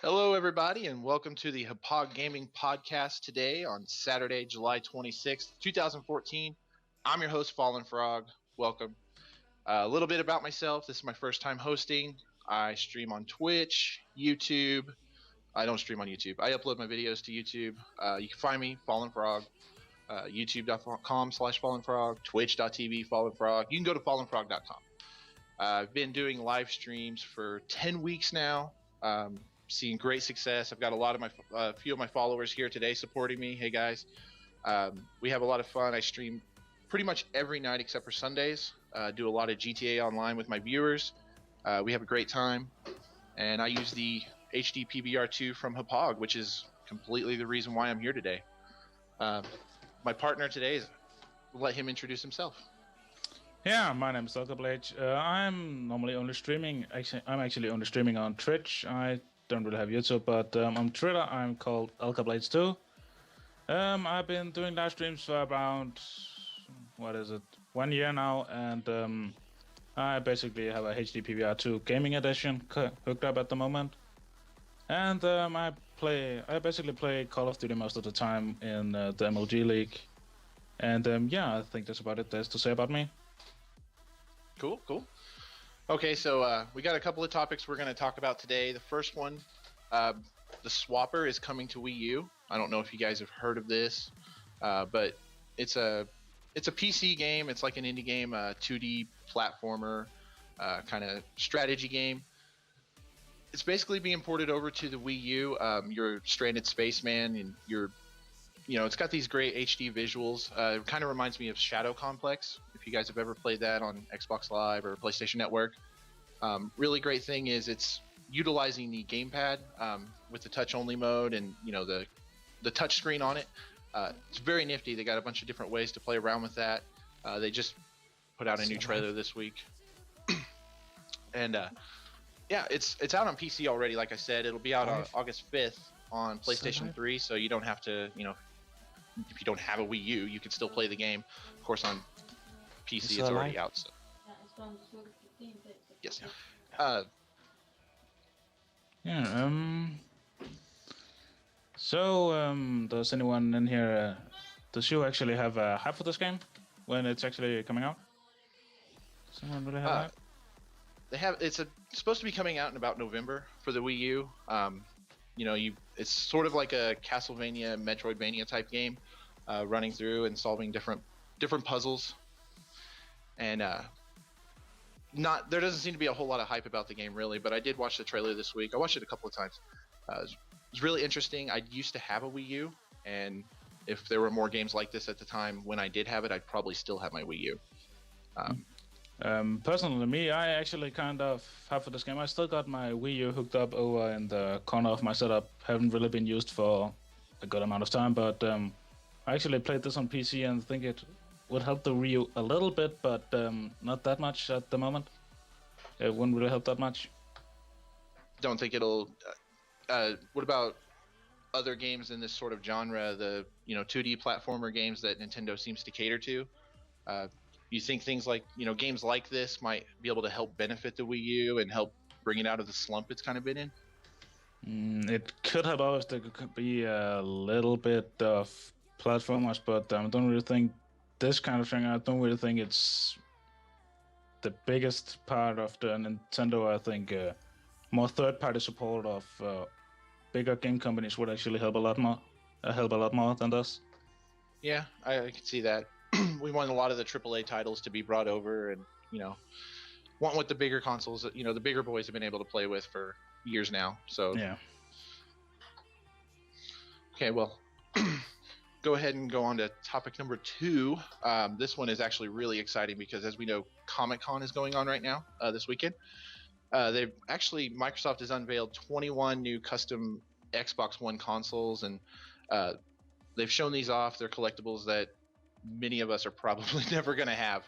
Hello, everybody, and welcome to the Hauppauge Gaming Podcast today on Saturday, July 26th, 2014. I'm your host, Fallen Frog. Welcome. A little bit about myself. This is my first time hosting. I stream on Twitch, YouTube. I don't stream on YouTube. I upload my videos to YouTube. You can find me, Fallen Frog, youtube.com/FallenFrog, twitch.tv, Fallen Frog. You can go to fallenfrog.com. I've been doing live streams for 10 weeks now. Seeing great success. I've got a few of my followers here today supporting me. Hey guys, we have a lot of fun. I stream pretty much every night except for Sundays. Do a lot of GTA Online with my viewers. We have a great time, and I use the HD PVR2 from Hauppauge, which is completely the reason why I'm here today. My partner today is, let him introduce himself. Yeah, my name is Skool. I'm normally only streaming. I'm actually only streaming on Twitch. I don't really have YouTube, but on Twitter I'm called Blades2. I've been doing live streams for around 1 year now, and I basically have a HD PVR2 gaming edition hooked up at the moment. And I basically play Call of Duty most of the time in the MLG League. And yeah, I think that's about it there's to say about me. Cool. Okay, so we got a couple of topics we're going to talk about today. The first one, the Swapper is coming to Wii U. I don't know if you guys have heard of this, but it's a PC game. It's like an indie game, a 2D platformer, kind of strategy game. It's basically being ported over to the Wii U. You're a stranded spaceman, and it's got these great HD visuals. It kind of reminds me of Shadow Complex, if you guys have ever played that on Xbox Live or PlayStation Network. Really great thing is it's utilizing the gamepad with the touch-only mode and the touch screen on it. It's very nifty. They got a bunch of different ways to play around with that. They just put out a new trailer this week. And yeah, it's out on PC already, like I said. It'll be out on August 5th on PlayStation 3, so you don't have to, if you don't have a Wii U, you can still play the game. Of course, on PC, it's already out. So. Yes. So, does anyone in here, does you actually have a hype for this game when it's actually coming out? Does someone really have that? They have. It's supposed to be coming out in about November for the Wii U. It's sort of like a Castlevania, Metroidvania type game, running through and solving different puzzles. And there doesn't seem to be a whole lot of hype about the game really, but I did watch the trailer this week. I watched it a couple of times. It was really interesting. I used to have a Wii U, and if there were more games like this at the time when I did have it, I'd probably still have my Wii U. Personally, me, I actually kind of have for this game. I still got my Wii U hooked up over in the corner of my setup. Haven't really been used for a good amount of time, but I actually played this on PC and think it would help the Wii U a little bit, but not that much at the moment. It wouldn't really help that much. Don't think it'll. What about other games in this sort of genre? The 2D platformer games that Nintendo seems to cater to. You think things like games like this might be able to help benefit the Wii U and help bring it out of the slump it's kind of been in? It could help out. There could be a little bit of platformers, but I don't really think this kind of thing. I don't really think it's the biggest part of the Nintendo. I think more third-party support of bigger game companies would actually help a lot more. Than this. Yeah, I can see that. We want a lot of the AAA titles to be brought over, and want what the bigger consoles, the bigger boys have been able to play with for years now. So yeah. Okay, well, go ahead and go on to topic number 2. This one is actually really exciting because, as we know, Comic-Con is going on right now this weekend. Microsoft has unveiled 21 new custom Xbox One consoles, and they've shown these off. They're collectibles that many of us are probably never going to have.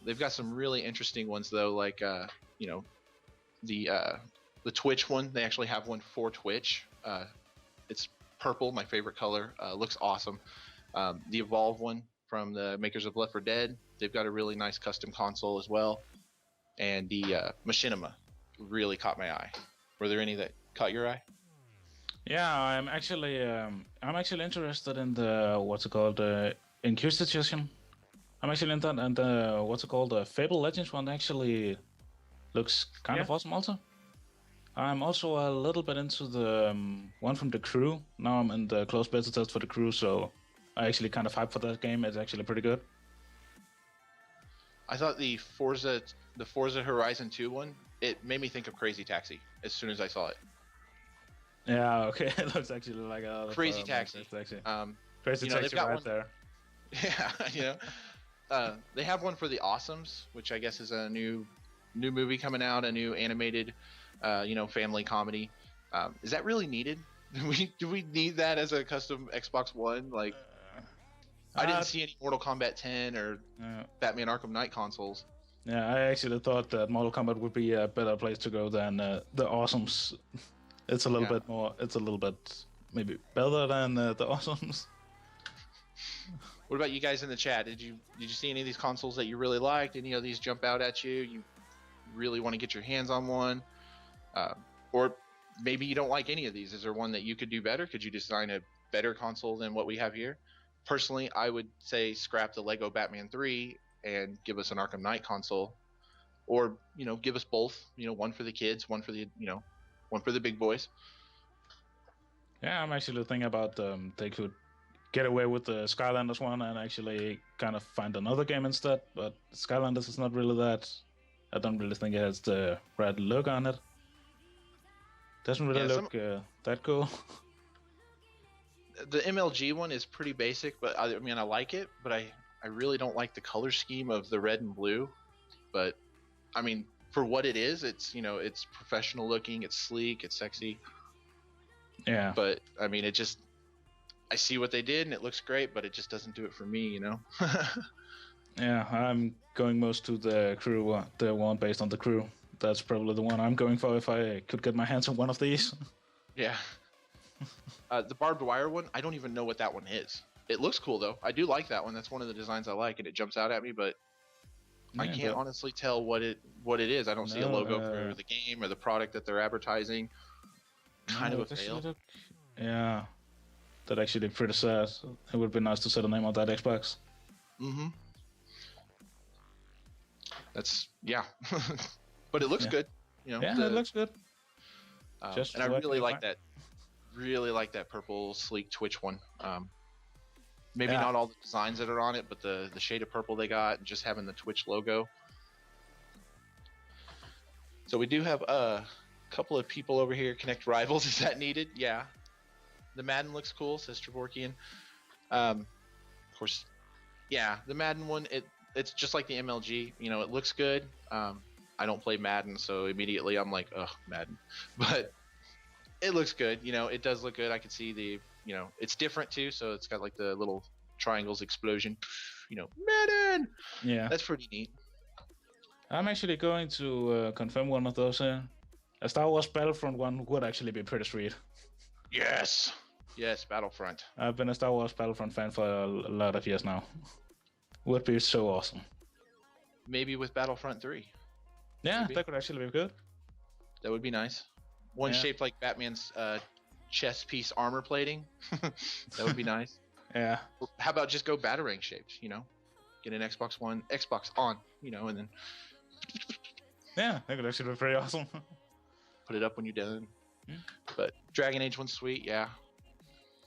They've got some really interesting ones though, like the Twitch one. They actually have one for Twitch. It's purple, my favorite color. Looks awesome. The Evolve one from the makers of Left 4 Dead. They've got a really nice custom console as well. And the Machinima really caught my eye. Were there any that caught your eye? Yeah, I'm actually interested in the what's it called, Inquisition. I'm actually in that, and the what's it called, the Fable Legends one actually looks kind of awesome also. I'm also a little bit into the one from the crew. Now I'm in the close beta test for the crew, so I actually kind of hyped for that game. It's actually pretty good. I thought the Forza Horizon 2 one, it made me think of Crazy Taxi as soon as I saw it. Yeah, okay, it looks actually like a Crazy Taxi. Crazy Taxi got right one there. Yeah, they have one for the Awesomes, which I guess is a new movie coming out, a new animated, family comedy. Is that really needed? Do we need that as a custom Xbox One? Like, I didn't see any Mortal Kombat 10 or Batman Arkham Knight consoles. Yeah, I actually thought that Mortal Kombat would be a better place to go than the Awesomes. It's a little bit more. It's a little bit maybe better than the Awesomes. What about you guys in the chat? Did you see any of these consoles that you really liked? Any of these jump out at you? You really want to get your hands on one, or maybe you don't like any of these? Is there one that you could do better? Could you design a better console than what we have here? Personally, I would say scrap the Lego Batman 3 and give us an Arkham Knight console, or give us both. One for the kids, one for the one for the big boys. Yeah, I'm actually thinking about they could get away with the Skylanders one and actually kind of find another game instead. But Skylanders is not really that. I don't really think it has the right look on it. Doesn't really look that cool. The MLG one is pretty basic, but I mean I like it, but I really don't like the color scheme of the red and blue. But I mean, for what it is, it's it's professional looking, it's sleek, it's sexy. Yeah. But I mean, I see what they did and it looks great, but it just doesn't do it for me, Yeah, I'm going most to the crew one, the one based on the crew. That's probably the one I'm going for if I could get my hands on one of these. Yeah. The barbed wire one, I don't even know what that one is. It looks cool though. I do like that one. That's one of the designs I like, and it jumps out at me, but I can't honestly tell what it is. I don't see a logo for the game or the product that they're advertising. Kind of a fail. Yeah, that actually pretty sad. It would be nice to set a name on that Xbox. Mm-hmm. That's but it looks good. Yeah, it looks good. And I really like that. Really like that purple sleek Twitch one. Maybe not all the designs that are on it, but the shade of purple they got, and just having the Twitch logo. So we do have a couple of people over here. Connect rivals, is that needed? Yeah. The Madden looks cool, says Trevorkian. Of course, yeah, the Madden one, it's just like the MLG. It looks good. I don't play Madden, so immediately I'm like, ugh, Madden. But it looks good. It does look good. I can see the, it's different too. So it's got like the little triangles explosion. Madden. Yeah, that's pretty neat. I'm actually going to confirm one of those here. A Star Wars Battlefront one would actually be pretty sweet. Yes, Battlefront. I've been a Star Wars Battlefront fan for a lot of years now. Would be so awesome. Maybe with Battlefront 3. Yeah, maybe. That could actually be good. That would be nice. One shaped like Batman's chest piece armor plating. That would be nice. Yeah. How about just go Batarang shaped? Get an Xbox One, Xbox on, and then. Yeah, that could actually be pretty awesome. Put it up when you're done. But Dragon Age one's sweet, yeah.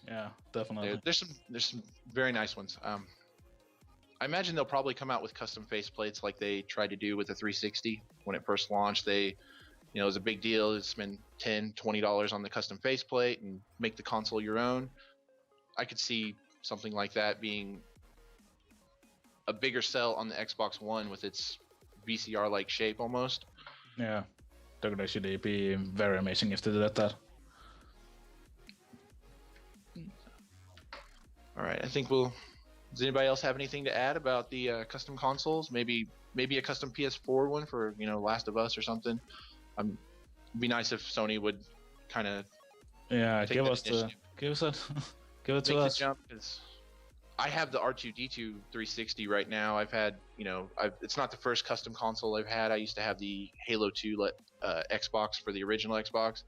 Yeah, definitely. There's some very nice ones. I imagine they'll probably come out with custom faceplates like they tried to do with the 360 when it first launched. It was a big deal to spend $10, $20 on the custom faceplate and make the console your own. I could see something like that being a bigger sell on the Xbox One with its VCR-like shape almost. Yeah, that would actually be very amazing if they did that. All right, I think does anybody else have anything to add about the custom consoles? Maybe a custom PS4 one for Last of Us or something. It'd be nice if Sony would kind of give it to us. Jump, 'cause I have the R2D2 360 right now. I've had it's not the first custom console I've had. I used to have the Halo 2 Xbox for the original Xbox.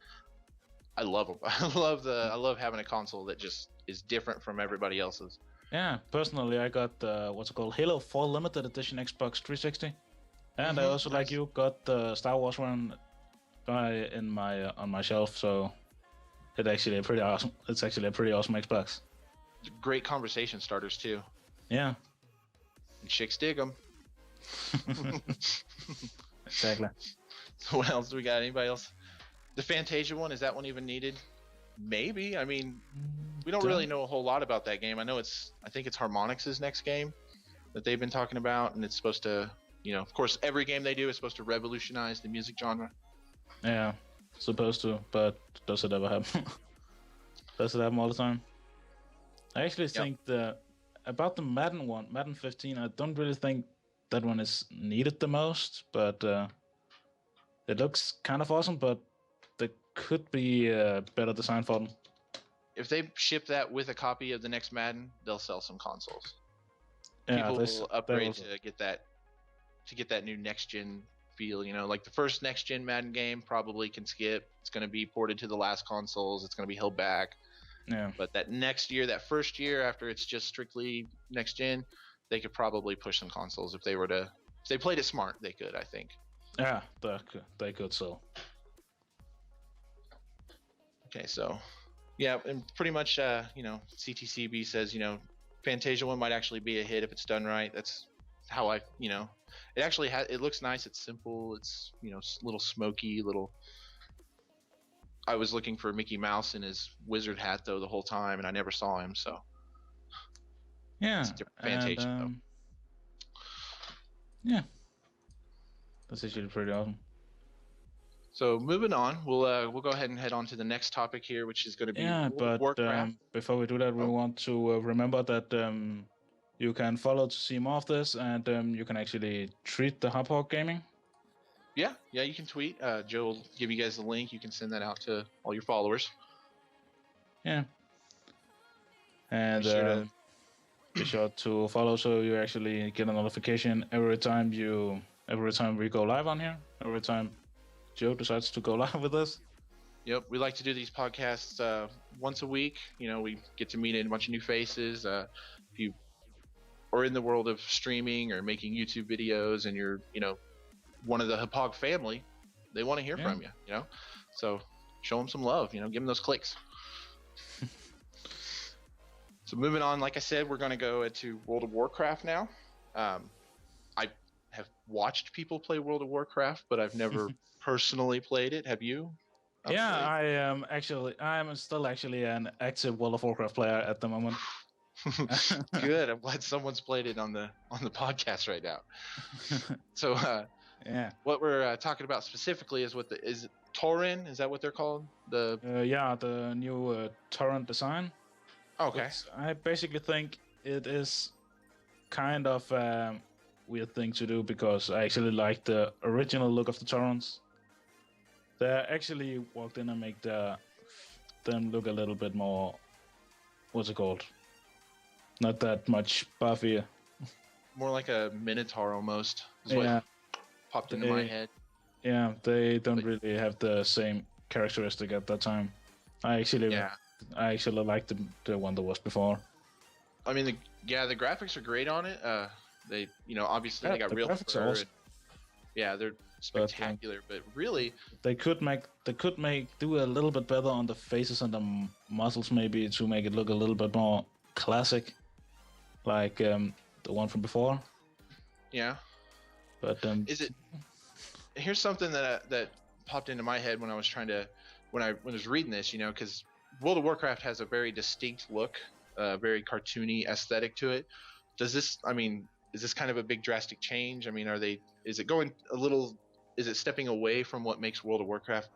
I love them. I love having a console that just is different from everybody else's. Yeah, personally, I got what's it called, Halo 4 Limited Edition Xbox 360, and I also, Nice. like you, got the Star Wars one in my on my shelf. So it's actually a pretty awesome. It's actually a pretty awesome Xbox. Great conversation starters too. Yeah. And chicks dig them. Exactly. So what else do we got? Anybody else? The Fantasia one, is that one even needed? Maybe. I mean, we don't really know a whole lot about that game. I think it's Harmonix's next game that they've been talking about, and it's supposed to, of course, every game they do is supposed to revolutionize the music genre. Yeah, supposed to, but does it ever happen? Does it happen all the time? I actually think about the Madden one, Madden 15, I don't really think that one is needed the most, but it looks kind of awesome, but there could be a better design for them. If they ship that with a copy of the next Madden, they'll sell some consoles. Yeah, People will upgrade to get that new next gen feel. Like the first next gen Madden game probably can skip. It's going to be ported to the last consoles. It's going to be held back. Yeah. But that first year after it's just strictly next gen, they could probably push some consoles if they played it smart. They could, I think. Yeah, they could so. Okay, so yeah, and pretty much, CTCB says, Fantasia one might actually be a hit if it's done right. That's how it actually it looks nice. It's simple. It's, little smoky, I was looking for Mickey Mouse in his wizard hat though the whole time, and I never saw him. So yeah, it's a different Fantasia though. Yeah, that's actually pretty awesome. So moving on, we'll go ahead and head on to the next topic here, which is going to be Warcraft. Before we do that, we want to remember that you can follow to see more of this, and you can actually treat the Hauppauge Gaming. Yeah, you can tweet. Joe will give you guys the link. You can send that out to all your followers. Yeah. And be sure to follow so you actually get a notification every time we go live on here. Every time Joe decides to go live with us. Yep, we like to do these podcasts once a week. We get to meet a bunch of new faces. If you are in the world of streaming or making YouTube videos, and you're, one of the Hauppauge family, they want to hear from you. So show them some love. Give them those clicks. So moving on, like I said, we're going to go to World of Warcraft now. I have watched people play World of Warcraft, but I've never personally played it. Have you? Yeah, I am still actually an active World of Warcraft player at the moment. Good. I'm glad someone's played it on the podcast right now. So yeah, what we're talking about specifically is is Tauren? Is that what they're called? The new torrent design. Okay. I basically think it is kind of a weird thing to do because I actually like the original look of the torrents. They actually walked in and make them look a little bit more, what's it called? Not that much buffier. More like a Minotaur almost. Is what popped into my head. Yeah, they don't really have the same characteristic at that time. I actually liked the one that was before. I mean, the graphics are great on it. They, obviously they got real graphics are awesome. They're spectacular, but really they could do a little bit better on the faces and the muscles, maybe, to make it look a little bit more classic, like the one from before. Yeah. But here's something that popped into my head when I was when I was reading this, because World of Warcraft has a very distinct look, very cartoony aesthetic to it. Is this kind of a big drastic change? I mean, is it stepping away from what makes World of Warcraft?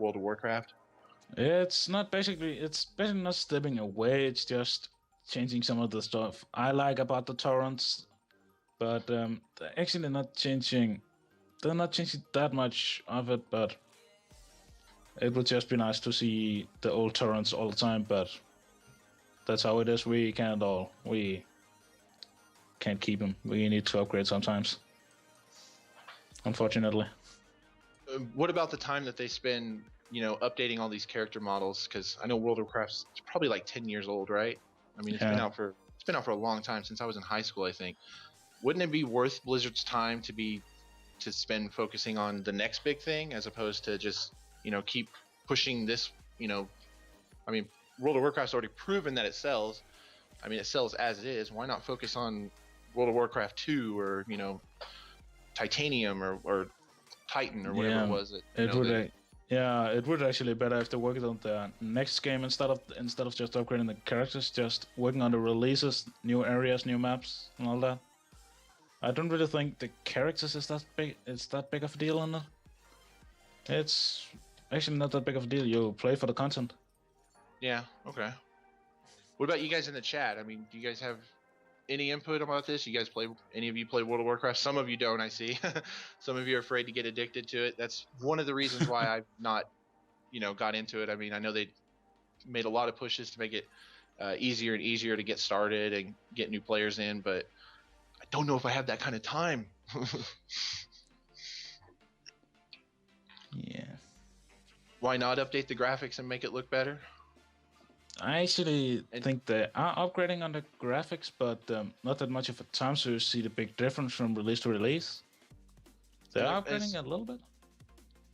It's basically not stepping away, it's just changing some of the stuff I like about the torrents, but they're actually not changing. They're not changing that much of it, but it would just be nice to see the old torrents all the time, but that's how it is. We can't keep them. We need to upgrade sometimes, unfortunately. What about the time that they spend updating all these character models, because I know World of Warcraft's probably like 10 years old, right? I mean, it's been out for a long time, since I was in high school, I think. Wouldn't it be worth Blizzard's time to spend focusing on the next big thing, as opposed to just keep pushing this? I mean, World of Warcraft's already proven that it sells. I mean, it sells as it is. Why not focus on World of Warcraft 2 or Titanium or Titan or whatever it was? It would actually be better if they worked on the next game instead of just upgrading the characters, just working on the releases, new areas, new maps, and all that. I don't really think the characters is that big of a deal in it. It's actually not that big of a deal. You play for the content. Yeah. Okay. What about you guys in the chat? I mean, do you guys have any input about this? Any of you play World of Warcraft? Some of you don't, I see. Some of you are afraid to get addicted to it. That's one of the reasons why I've not, got into it. I mean, I know they made a lot of pushes to make it easier and easier to get started and get new players in, but I don't know if I have that kind of time. Yeah. Why not update the graphics and make it look better? I actually think they are upgrading on the graphics, but not that much of a time, so you see the big difference from release to release. They're upgrading a little bit.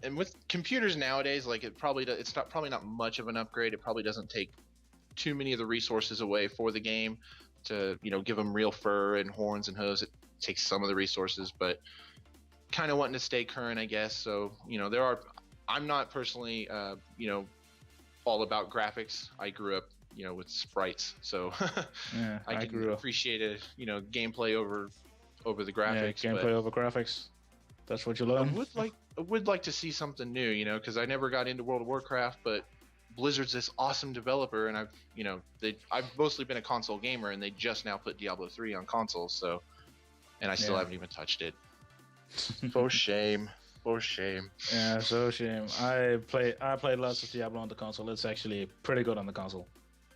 And with computers nowadays, like it's probably not much of an upgrade. It probably doesn't take too many of the resources away for the game to give them real fur and horns and hooves. It takes some of the resources, but kind of wanting to stay current, I guess. So I'm not personally all about graphics. I grew up with sprites, so yeah, I can appreciate it, gameplay over the graphics. Yeah, gameplay over graphics. That's what you learn. I would like to see something new, because I never got into World of Warcraft, but Blizzard's this awesome developer, and I've mostly been a console gamer, and they just now put Diablo 3 on consoles, so, and I still haven't even touched it. For shame. For shame. Yeah, so shame. I played lots of Diablo on the console. It's actually pretty good on the console.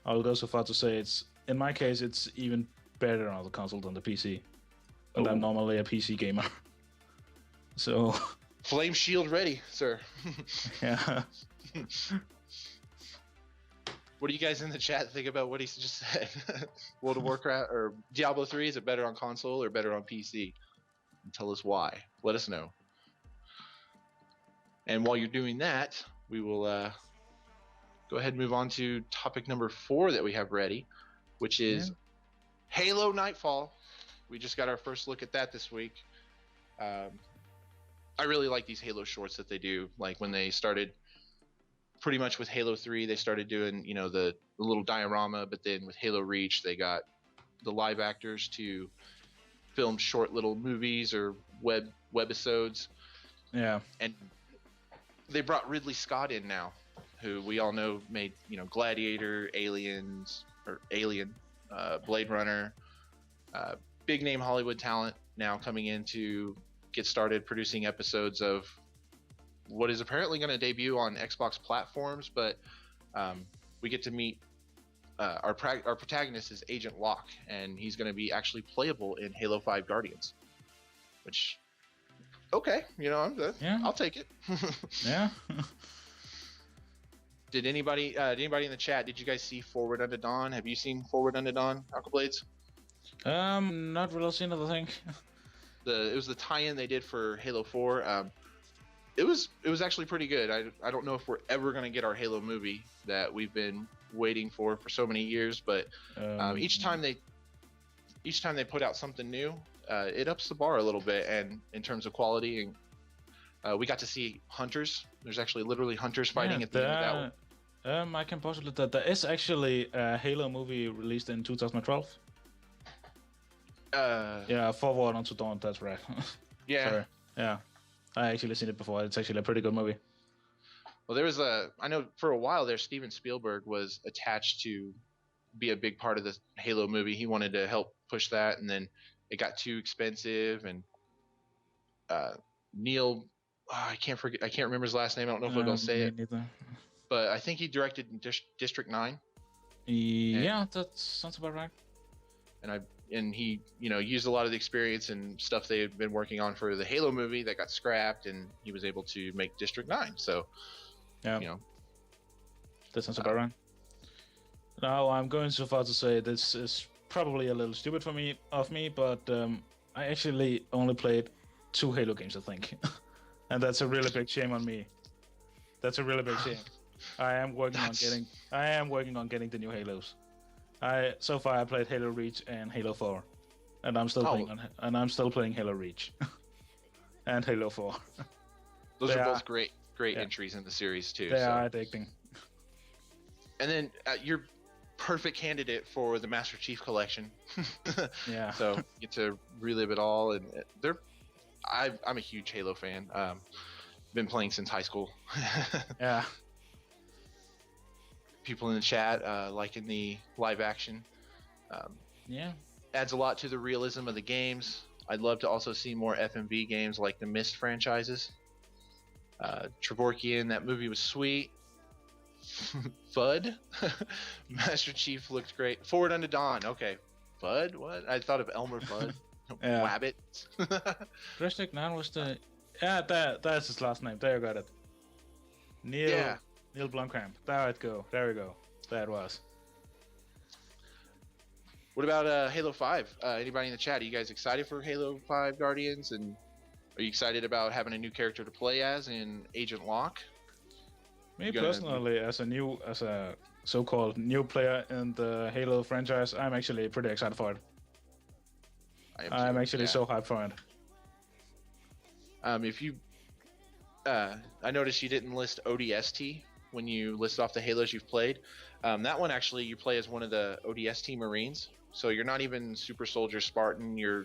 I'll go so far to say in my case, it's even better on the console than the PC. And I'm normally a PC gamer. So. Flame shield ready, sir. Yeah. What do you guys in the chat think about what he just said? World of Warcraft or Diablo 3, is it better on console or better on PC? And tell us why. Let us know. And while you're doing that, we will go ahead and move on to topic number 4 that we have ready, which is Halo Nightfall. We just got our first look at that this week. I really like these Halo shorts that they do. Like when they started pretty much with Halo 3, they started doing, the little diorama, but then with Halo Reach, they got the live actors to film short little movies or webisodes. Yeah. And they brought Ridley Scott in now, who we all know made, Gladiator, Alien, Blade Runner, big name Hollywood talent now coming in to get started producing episodes of what is apparently going to debut on Xbox platforms, but we get to meet our protagonist is Agent Locke, and he's going to be actually playable in Halo 5 Guardians, which, okay, I'll take it. Yeah. Did anybody in the chat, did you guys see Forward Unto Dawn? Have you seen Forward Unto Dawn, Alkablades? Not really seen the thing. It was the tie-in they did for Halo 4. It was actually pretty good. I don't know if we're ever going to get our Halo movie that we've been waiting for so many years, but each time they put out something new, it ups the bar a little bit, and in terms of quality, and we got to see hunters. There's actually literally hunters fighting at the end of that one. I can postulate that there is actually a Halo movie released in 2012. Yeah, Forward Unto Dawn, that's right. Yeah. Sorry. Yeah. I actually seen it before. It's actually a pretty good movie. Well, I know for a while there, Steven Spielberg was attached to be a big part of the Halo movie. He wanted to help push that, and then it got too expensive, and Neil, I can't remember his last name. I don't know if I'm going to say it. Neither. But I think he directed District 9. Yeah, that sounds about right. And he, used a lot of the experience and stuff they had been working on for the Halo movie that got scrapped, and he was able to make District 9. So Yeah. You know, That sounds about right. Now I'm going so far to say this is probably a little stupid of me, but I actually only played 2 Halo games, I think, and that's a really big shame on me. That's a really big shame. I am working on getting the new Halos. So far I played Halo Reach and Halo 4, and I'm still playing Halo Reach and Halo 4. Those are both great entries in the series too. They are addicting. And then you're perfect candidate for the Master Chief Collection. Yeah. So you get to relive it all, and I'm a huge Halo fan. Been playing since high school. Yeah. People in the chat liking the live action. Yeah. Adds a lot to the realism of the games. I'd love to also see more FMV games like the Myst franchises. Trevorkian, that movie was sweet. Fudd, Master Chief looked great. Forward Unto Dawn, okay. Fudd, what? I thought of Elmer Fudd. Wabbit. Drastic 9 was the... Yeah, that's his last name. There you got it. Neil Blomkamp. There we go. There it was. What about Halo 5? Anybody in the chat, are you guys excited for Halo 5 Guardians? And are you excited about having a new character to play as in Agent Locke? Me personally, as a so-called new player in the Halo franchise, I'm actually pretty excited for it. I'm actually so hyped for it. If you, I noticed you didn't list ODST when you listed off the Halos you've played. That one actually, you play as one of the ODST Marines, so you're not even Super Soldier Spartan. You're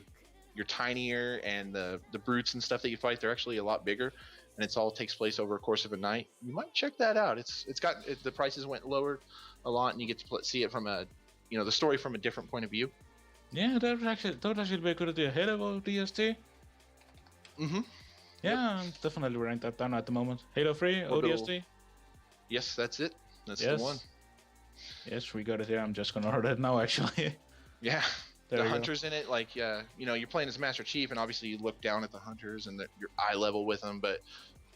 tinier, and the brutes and stuff that you fight, they're actually a lot bigger, and it's all takes place over a course of a night. You might check that out. The prices went lower a lot, and you get to see it from the story from a different point of view. Yeah, that would actually be a good idea. Halo ODST. Mm-hmm. Yeah, I'm definitely writing that down at the moment. Halo 3 ODST. Yes, that's it. That's the one. Yes, we got it here. I'm just gonna order it now, actually. Yeah. The hunters in it, like you're playing as Master Chief, and obviously you look down at the hunters and you're eye level with them. But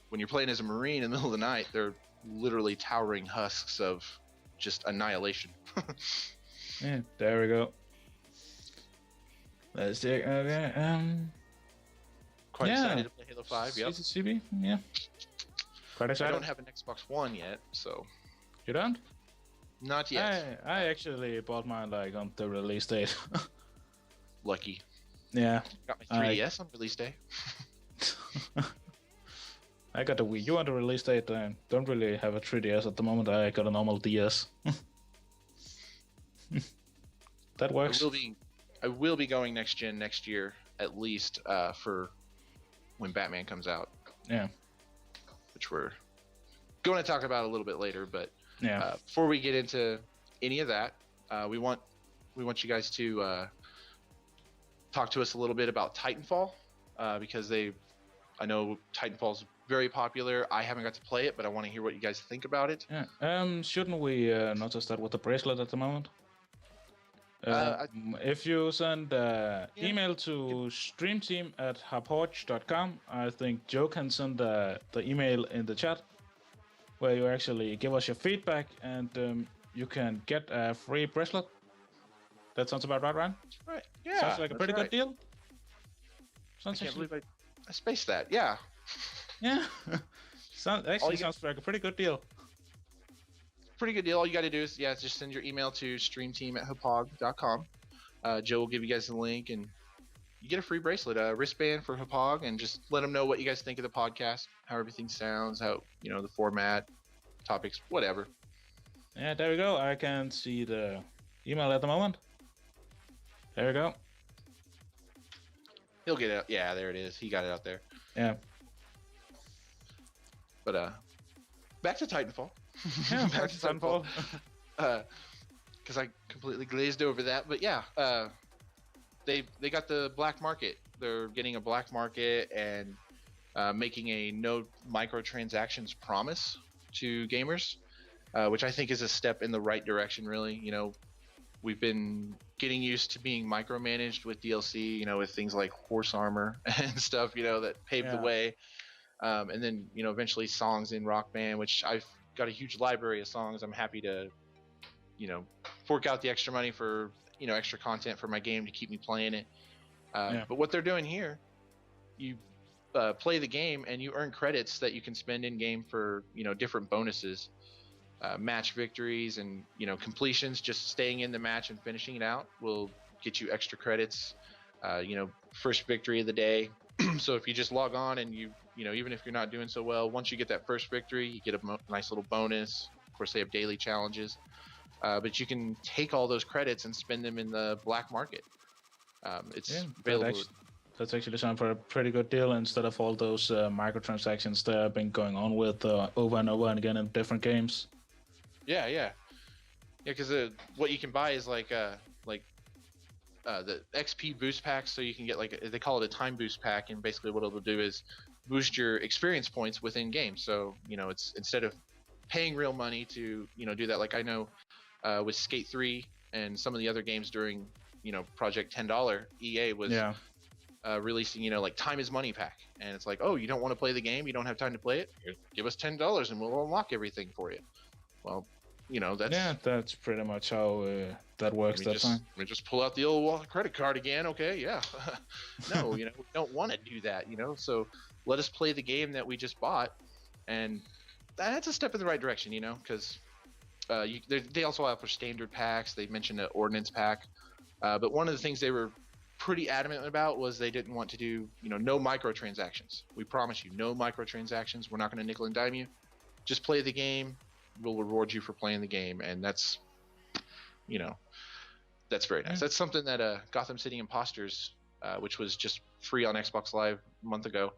when you're playing as a Marine in the middle of the night, they're literally towering husks of just annihilation. Yeah, there we go. Let's see. Quite excited to play Halo 5. Yep. CB, yeah. Quite excited. I don't have an Xbox One yet, so. You don't? Not yet. I actually bought mine on the release date. Lucky. Yeah. Got my 3DS on release day. I got the Wii U on the release date. I don't really have a 3DS at the moment. I got a normal DS. That works. I will be going next gen next year, at least for when Batman comes out. Yeah. Which we're going to talk about a little bit later, but before we get into any of that, we want you guys to talk to us a little bit about Titanfall, because I know Titanfall's very popular. I haven't got to play it, but I want to hear what you guys think about it. Yeah. Shouldn't we notice that with the bracelet at the moment? If you send email to streamteam@hauppauge.com, I think Joe can send the email in the chat, where you actually give us your feedback, and you can get a free bracelet. That sounds about right, Ryan? Right. Yeah. Sounds like a pretty good deal. I can't believe I spaced that. Yeah. Yeah. Sounds like a pretty good deal. Pretty good deal. All you got to do is just send your email to streamteam@hauppauge.com. Joe will give you guys the link, and you get a free bracelet, a wristband for Hauppauge, and just let them know what you guys think of the podcast, how everything sounds, how the format, topics, whatever. Yeah, there we go. I can see the email at the moment. There we go. He'll get it. Yeah, there it is. He got it out there. Yeah. But back to Titanfall. Yeah, back to Titanfall. Because I completely glazed over that, but yeah, they got the black market. They're getting a black market and making a no microtransactions promise to gamers, which I think is a step in the right direction. Really, we've been getting used to being micromanaged with DLC, with things like horse armor and stuff, that paved the way. And then eventually songs in Rock Band, which I've got a huge library of songs. I'm happy to fork out the extra money for extra content for my game to keep me playing it. But what they're doing here, you play the game and you earn credits that you can spend in game for different bonuses, match victories, and completions. Just staying in the match and finishing it out will get you extra credits. First victory of the day. So if you just log on and even if you're not doing so well, once you get that first victory, you get a nice little bonus. Of course, they have daily challenges, but you can take all those credits and spend them in the black market. It's available. That's actually sound for a pretty good deal instead of all those microtransactions that have been going on with over and over and again in different games. Yeah. Because what you can buy is like the XP boost packs, so you can get they call it a time boost pack, and basically what it'll do is boost your experience points within game. So it's instead of paying real money to do that, like I know with Skate 3 and some of the other games during Project $10, EA was releasing like time is money pack, and it's like, oh, you don't want to play the game, you don't have time to play it, here, give us $10 and we'll unlock everything for you. Well, that's pretty much how that works. We just pull out the old credit card again. Okay, yeah. No, we don't want to do that. So let us play the game that we just bought, and that's a step in the right direction. Because they also offer standard packs. They mentioned an ordnance pack, but one of the things they were pretty adamant about was they didn't want to do no microtransactions. We promise you no microtransactions. We're not going to nickel and dime you. Just play the game. We'll reward you for playing the game, and that's very nice. That's something that Gotham City Imposters, which was just free on Xbox Live a month ago,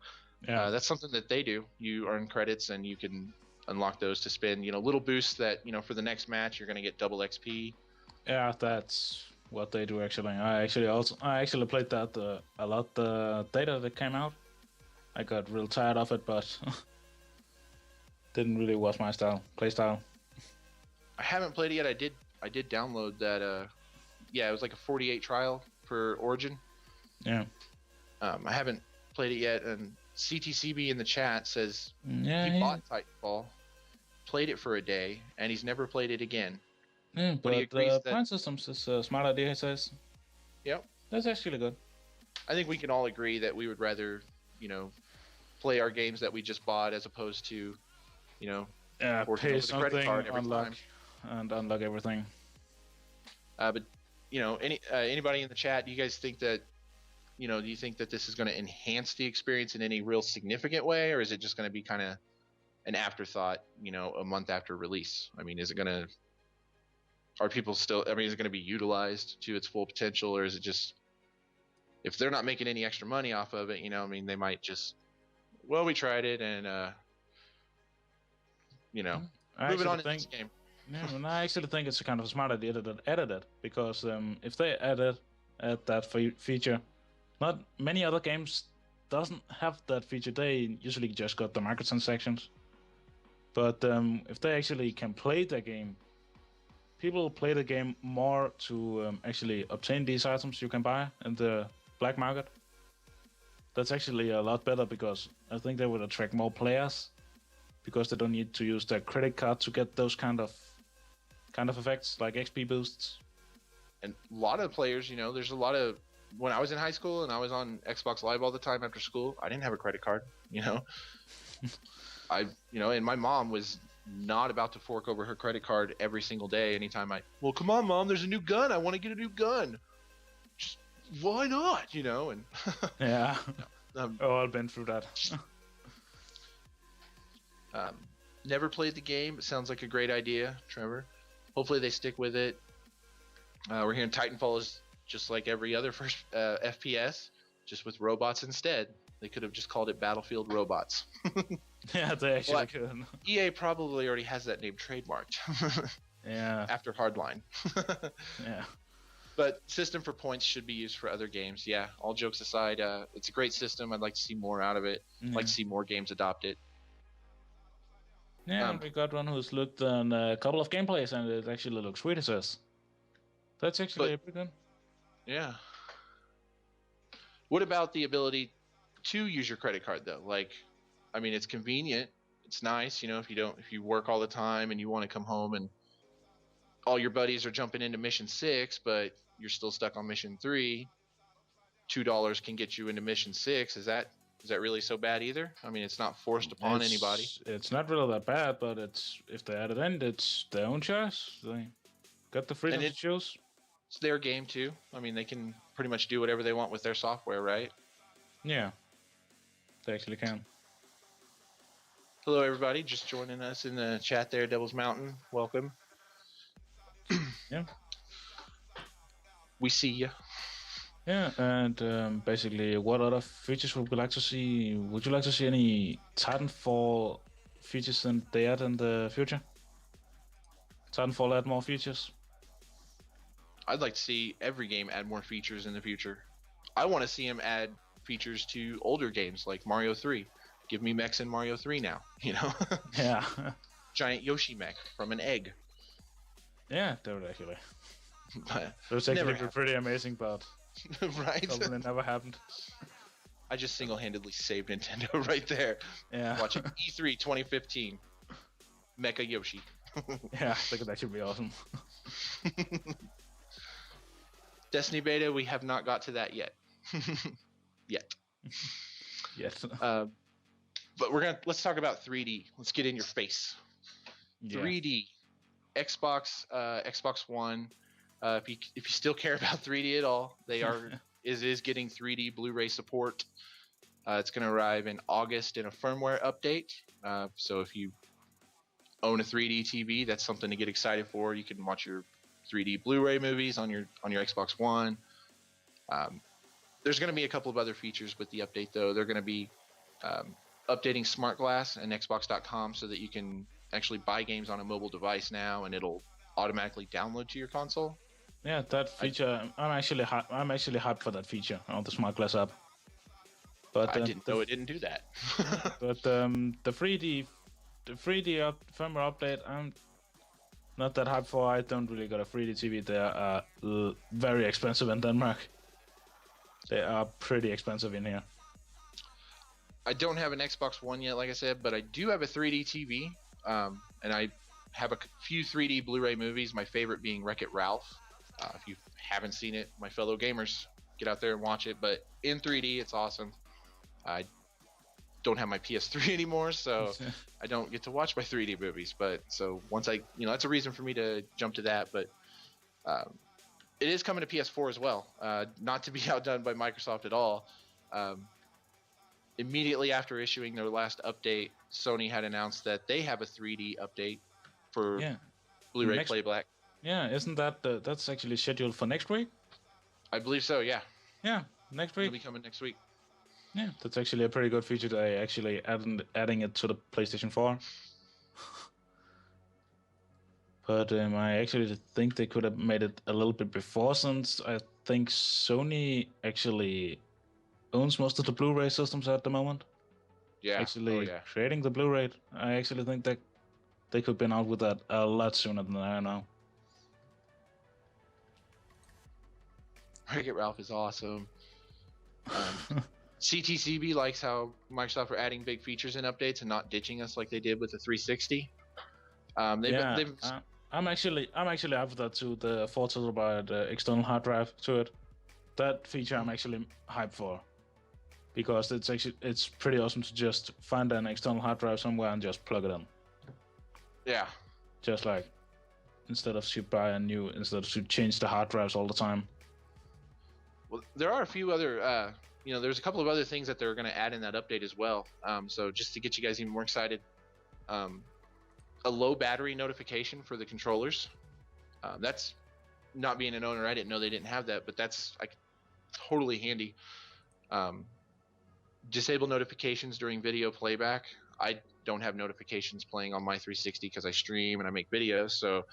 that's something that they do. You earn credits and you can unlock those to spend little boosts that for the next match you're going to get double XP. Yeah, that's what they do actually. I actually played that a lot the data that came out. I got real tired of it, but didn't really was my play style. I haven't played it yet. I did download that. It was like a 48 trial for Origin. Yeah. I haven't played it yet, and CTCB in the chat says he bought Titanfall, played it for a day, and he's never played it again. Yeah, but he agrees that point systems is a smart idea, he says. Yep. That's actually good. I think we can all agree that we would rather, play our games that we just bought as opposed to pay something, unlock everything. But anybody in the chat, do you guys think that do you think that this is going to enhance the experience in any real significant way, or is it just going to be kind of an afterthought a month after release? I mean, is it going to be utilized to its full potential, or is it just, if they're not making any extra money off of it, they might just, well, we tried it and move it on to the next game. Yeah, and I actually think it's a kind of a smart idea that added it, because if they add that feature, not many other games doesn't have that feature. They usually just got the microtransactions. But if they actually can play the game, people play the game more to actually obtain these items you can buy in the black market. That's actually a lot better, because I think they would attract more players, because they don't need to use their credit card to get those kind of effects like XP boosts. And a lot of players, there's a lot of, when I was in high school and I was on Xbox Live all the time after school, I didn't have a credit card, and my mom was not about to fork over her credit card every single day. Anytime well, come on, Mom, there's a new gun. I want to get a new gun. Just, why not? And yeah. I've been through that. Never played the game. It sounds like a great idea, Trevor. Hopefully they stick with it. We're hearing Titanfall is just like every other first FPS, just with robots instead. They could have just called it Battlefield Robots. Yeah, they actually could. EA probably already has that name trademarked. Yeah. After Hardline. Yeah. But system for points should be used for other games. Yeah, all jokes aside, it's a great system. I'd like to see more out of it. I'd like to see more games adopt it. Yeah, we got one who's looked on a couple of gameplays, and it actually looks sweet, it says. That's actually pretty good. Yeah. What about the ability to use your credit card, though? Like, I mean, it's convenient. It's nice, you know, if you work all the time and you want to come home and all your buddies are jumping into mission 6, but you're still stuck on mission 3. $2 can get you into mission 6. Is that really so bad either? I mean, it's not forced upon anybody. It's not really that bad, but it's if they add it in, it's their own choice. They got the freedom to choose. It's their game too. I mean, they can pretty much do whatever they want with their software, right? Yeah, they actually can. Hello, everybody. Just joining us in the chat there, Devil's Mountain. Welcome. Yeah. We see you. Yeah, and basically, what other features would we like to see? Would you like to see any Titanfall features than they add in the future? Titanfall add more features? I'd like to see every game add more features in the future. I want to see them add features to older games like Mario 3. Give me mechs in Mario 3 now, you know? Yeah. Giant Yoshi mech from an egg. Yeah, that would actually. But it was actually pretty amazing, but right? Probably never happened. I just single-handedly saved Nintendo right there. Yeah. Watching E3 2015. Mecha Yoshi. Yeah, that could actually be awesome. Destiny beta, we have not got to that yet. Yet. Yes. But let's talk about 3D. Let's get in your face. Yeah. 3D. Xbox One. If you still care about 3D at all, they is getting 3D Blu-ray support. It's going to arrive in August in a firmware update. So if you own a 3D TV, that's something to get excited for. You can watch your 3D Blu-ray movies on your Xbox One. There's going to be a couple of other features with the update, though. They're going to be updating Smart Glass and Xbox.com so that you can actually buy games on a mobile device now, and it'll automatically download to your console. Yeah, that feature. I'm actually hyped for that feature on the Smart Glass app. But I didn't know it didn't do that. But the 3D firmware update, I'm not that hyped for. I don't really got a 3D TV. They are very expensive in Denmark. They are pretty expensive in here. I don't have an Xbox One yet, like I said, but I do have a 3D TV, and I have a few 3D Blu-ray movies, my favorite being Wreck-It Ralph. If you haven't seen it, my fellow gamers, get out there and watch it. But in 3D, it's awesome. I don't have my PS3 anymore, so I don't get to watch my 3D movies. But so once that's a reason for me to jump to that. But it is coming to PS4 as well. Not to be outdone by Microsoft at all. Immediately after issuing their last update, Sony had announced that they have a 3D update for Blu-ray playback. Yeah, isn't that that's actually scheduled for next week? I believe so. Yeah. Yeah, next week. It'll be coming next week. Yeah, that's actually a pretty good feature. They actually adding it to the PlayStation 4. But I actually think they could have made it a little bit before, since I think Sony actually owns most of the Blu-ray systems at the moment. Yeah. Actually creating the Blu-ray. I actually think that they could have been out with that a lot sooner than they are now. Wreck-It Ralph is awesome. CTCB likes how Microsoft are adding big features and updates and not ditching us like they did with the 360. I'm actually up for that too. The 4 TB external hard drive to it. That feature I'm actually hyped for, because it's pretty awesome to just find an external hard drive somewhere and just plug it in. Yeah. Just like instead of to change the hard drives all the time. Well, there are a few other, there's a couple of other things that they're going to add in that update as well. So just to get you guys even more excited, a low battery notification for the controllers. That's not being an owner. I didn't know they didn't have that, but that's totally handy. Disable notifications during video playback. I don't have notifications playing on my 360 because I stream and I make videos, so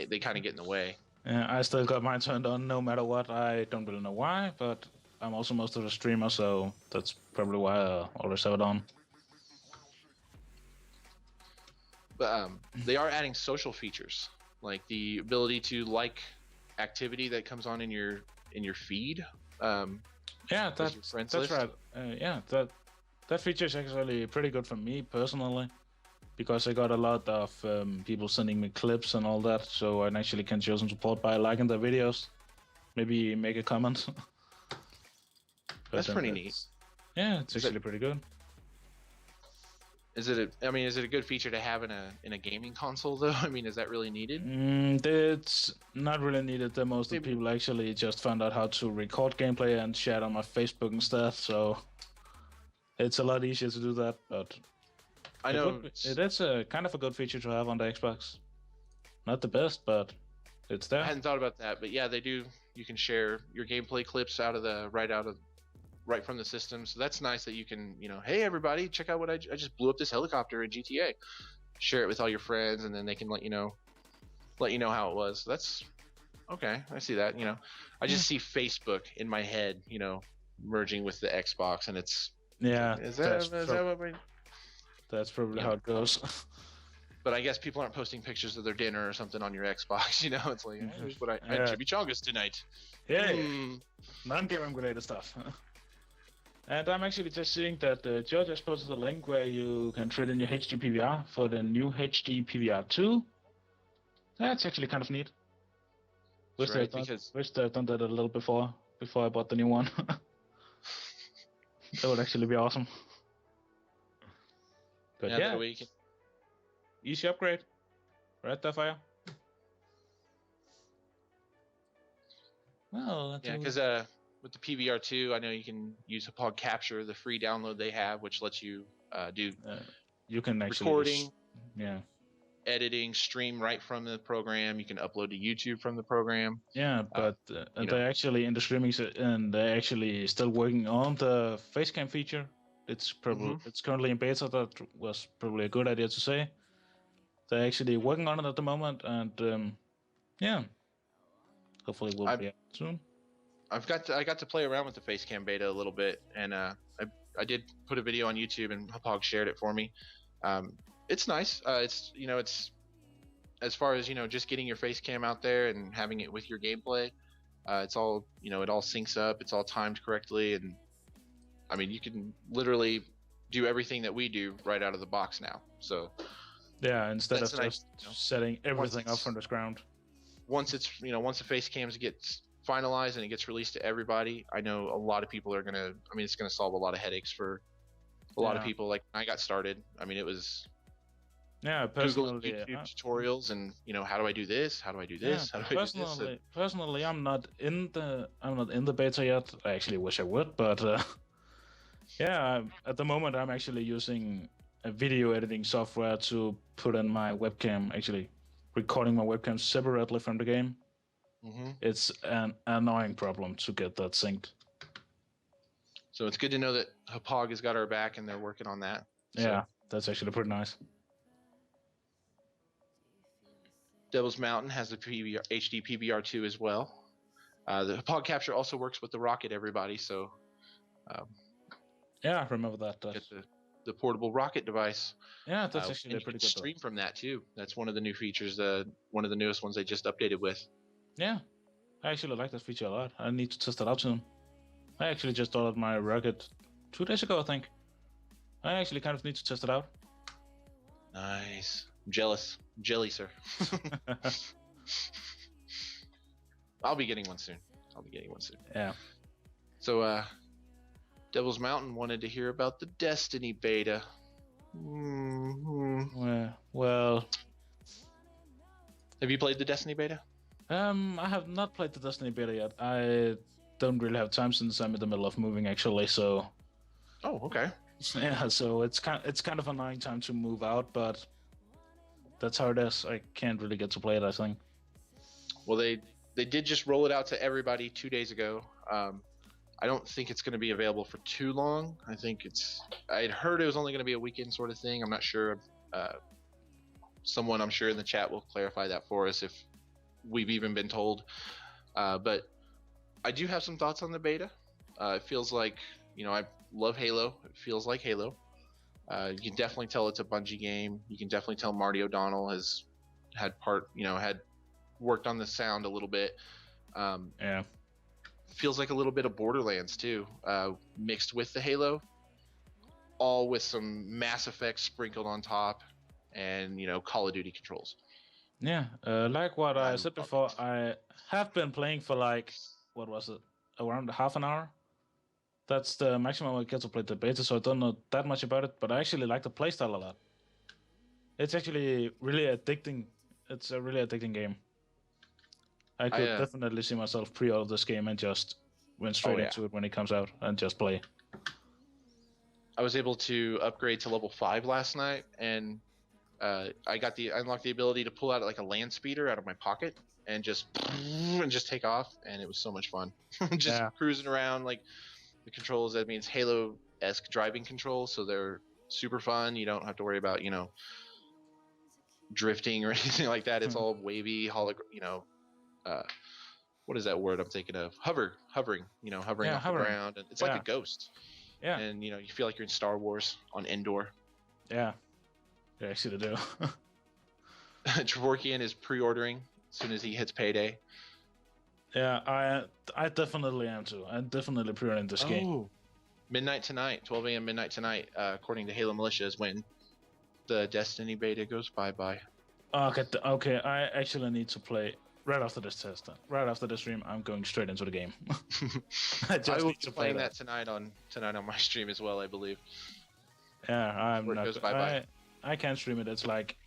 they kind of get in the way. Yeah, I still got mine turned on no matter what. I don't really know why, but I'm also most of the streamer, so that's probably why I always have it on. But they are adding social features, like the ability to like activity that comes on in your feed. Yeah, that's right. that feature is actually pretty good for me personally, because I got a lot of people sending me clips and all that, so I actually can show some support by liking their videos, maybe make a comment. That's pretty neat. Yeah, it's actually pretty good. Is it a good feature to have in a gaming console though? I mean, is that really needed? It's not really needed. Most of the people actually just found out how to record gameplay and share it on my Facebook and stuff, so it's a lot easier to do that. But I know it's a kind of a good feature to have on the Xbox. Not the best, but it's there. I hadn't thought about that, but yeah, they do. You can share your gameplay clips right from the system, so that's nice that you can, hey everybody, check out what I just blew up this helicopter in GTA. Share it with all your friends, and then they can let you know how it was. So that's okay. I see that. I just see Facebook in my head, merging with the Xbox, and it's that's probably how it goes. But I guess people aren't posting pictures of their dinner or something on your Xbox. It's like, hey, here's what I had chimichangas tonight. Yeah, non-gaming related stuff. And I'm actually just seeing that Joe just posted a link where you can trade in your HD PVR for the new HD PVR 2. That's actually kind of neat. Wish they'd done that a little before I bought the new one. That would actually be awesome. But yeah, easy upgrade. Right there, Fire? Well, yeah, because with the PVR2, I know you can use Hauppauge Capture, the free download they have, which lets you do you can actually recording, editing, stream right from the program. You can upload to YouTube from the program. Yeah, but they're actually in the streaming, and they're actually still working on the facecam feature. It's probably it's currently in beta. That was probably a good idea to say. They're actually working on it at the moment, and hopefully we'll be out soon. I got to play around with the Facecam beta a little bit, and I did put a video on YouTube, and Hauppauge shared it for me. It's nice. It's it's as far as just getting your Facecam out there and having it with your gameplay. It's all it all syncs up. It's all timed correctly, and I mean you can literally do everything that we do right out of the box now. So yeah, instead of just setting everything up from the ground. Once it's once the Facecams gets finalized and it gets released to everybody, I know a lot of people are it's gonna solve a lot of headaches for a lot of people. Like when I got started, it was personally Google YouTube tutorials and how do I do this? How do I do this? How do I do this? Personally, I'm not in the beta yet. I actually wish I would, but at the moment I'm actually using a video editing software to put in my webcam, actually recording my webcam separately from the game. It's an annoying problem to get that synced. So it's good to know that Hauppauge has got our back and they're working on that. Yeah, that's actually pretty nice. Devil's Mountain has the HD PVR2 as well. The Hauppauge Capture also works with the Rocket, everybody. So I remember that. Get the portable Rocket device. Yeah, that's actually pretty good. Stream from that too. That's one of the new features. One of the newest ones they just updated with. Yeah, I actually like that feature a lot. I need to test it out soon. I actually just downloaded my Rocket 2 days ago, I think. I actually kind of need to test it out. Nice. I'm jealous. I'm jelly, sir. I'll be getting one soon. Yeah. So, Devil's Mountain wanted to hear about the Destiny beta. Well. Have you played the Destiny beta? I have not played the Destiny beta yet. I don't really have time since I'm in the middle of moving, actually. So. Oh, okay. Yeah, so it's kind of a annoying time to move out, but that's how it is. I can't really get to play it, I think. Well, they did just roll it out to everybody 2 days ago. I don't think it's going to be available for too long. I'd heard it was only going to be a weekend sort of thing. I'm not sure. Someone I'm sure in the chat will clarify that for us if we've even been told. But I do have some thoughts on the beta. It feels like, I love Halo. It feels like Halo. You can definitely tell it's a Bungie game. You can definitely tell Marty O'Donnell has had worked on the sound a little bit. Feels like a little bit of Borderlands too, mixed with the Halo. all with some Mass Effect sprinkled on top, and Call of Duty controls. Yeah, like what I said before, I have been playing for like, what was it, around half an hour? That's the maximum I get to play the beta, so I don't know that much about it, but I actually like the playstyle a lot. It's actually really addicting. It's a really addicting game. I could definitely see myself pre-order this game and just went straight into it when it comes out and just play. I was able to upgrade to level 5 last night, and I unlocked the ability to pull out like a land speeder out of my pocket and just take off, and it was so much fun. Just cruising around. Like, the controls, that means Halo-esque driving controls, so they're super fun. You don't have to worry about drifting or anything like that. It's all wavy, what is that word I'm thinking of? Hovering off the ground, and it's like a ghost. Yeah, and you feel like you're in Star Wars on Endor. Yeah. Yeah, actually do. Trevorkian is pre-ordering as soon as he hits payday. Yeah, I definitely am too. I'm definitely pre-ordering this game. Midnight tonight, 12 a.m. midnight tonight, according to Halo Militia, is when the Destiny beta goes bye-bye. Okay, I actually need to play right after this test. Right after the stream, I'm going straight into the game. I will be playing that tonight on my stream as well, I believe. Yeah, I'm not. Goes bye-bye. I can't stream it. It's like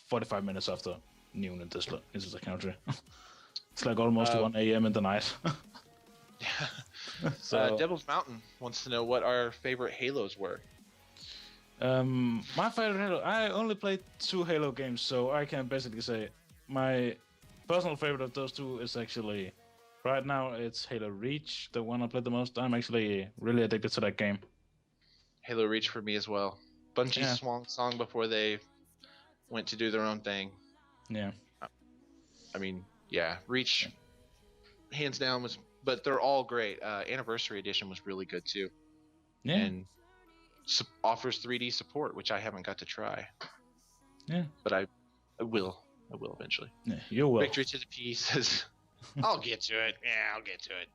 45 minutes after noon in this country. It's like almost 1 a.m. in the night. Yeah. So, Devil's Mountain wants to know what our favorite Halos were. My favorite Halo. I only played 2 Halo games, so I can basically say my personal favorite of those 2 is actually right now it's Halo Reach, the one I played the most. I'm actually really addicted to that game. Halo Reach for me as well. Bungie's song before they went to do their own thing. Yeah. I mean, Reach, hands down, but they're all great. Anniversary Edition was really good too. Yeah. And offers 3D support, which I haven't got to try. Yeah. But I will eventually. Yeah, you will. Victory to the P says, I'll get to it. Yeah, I'll get to it.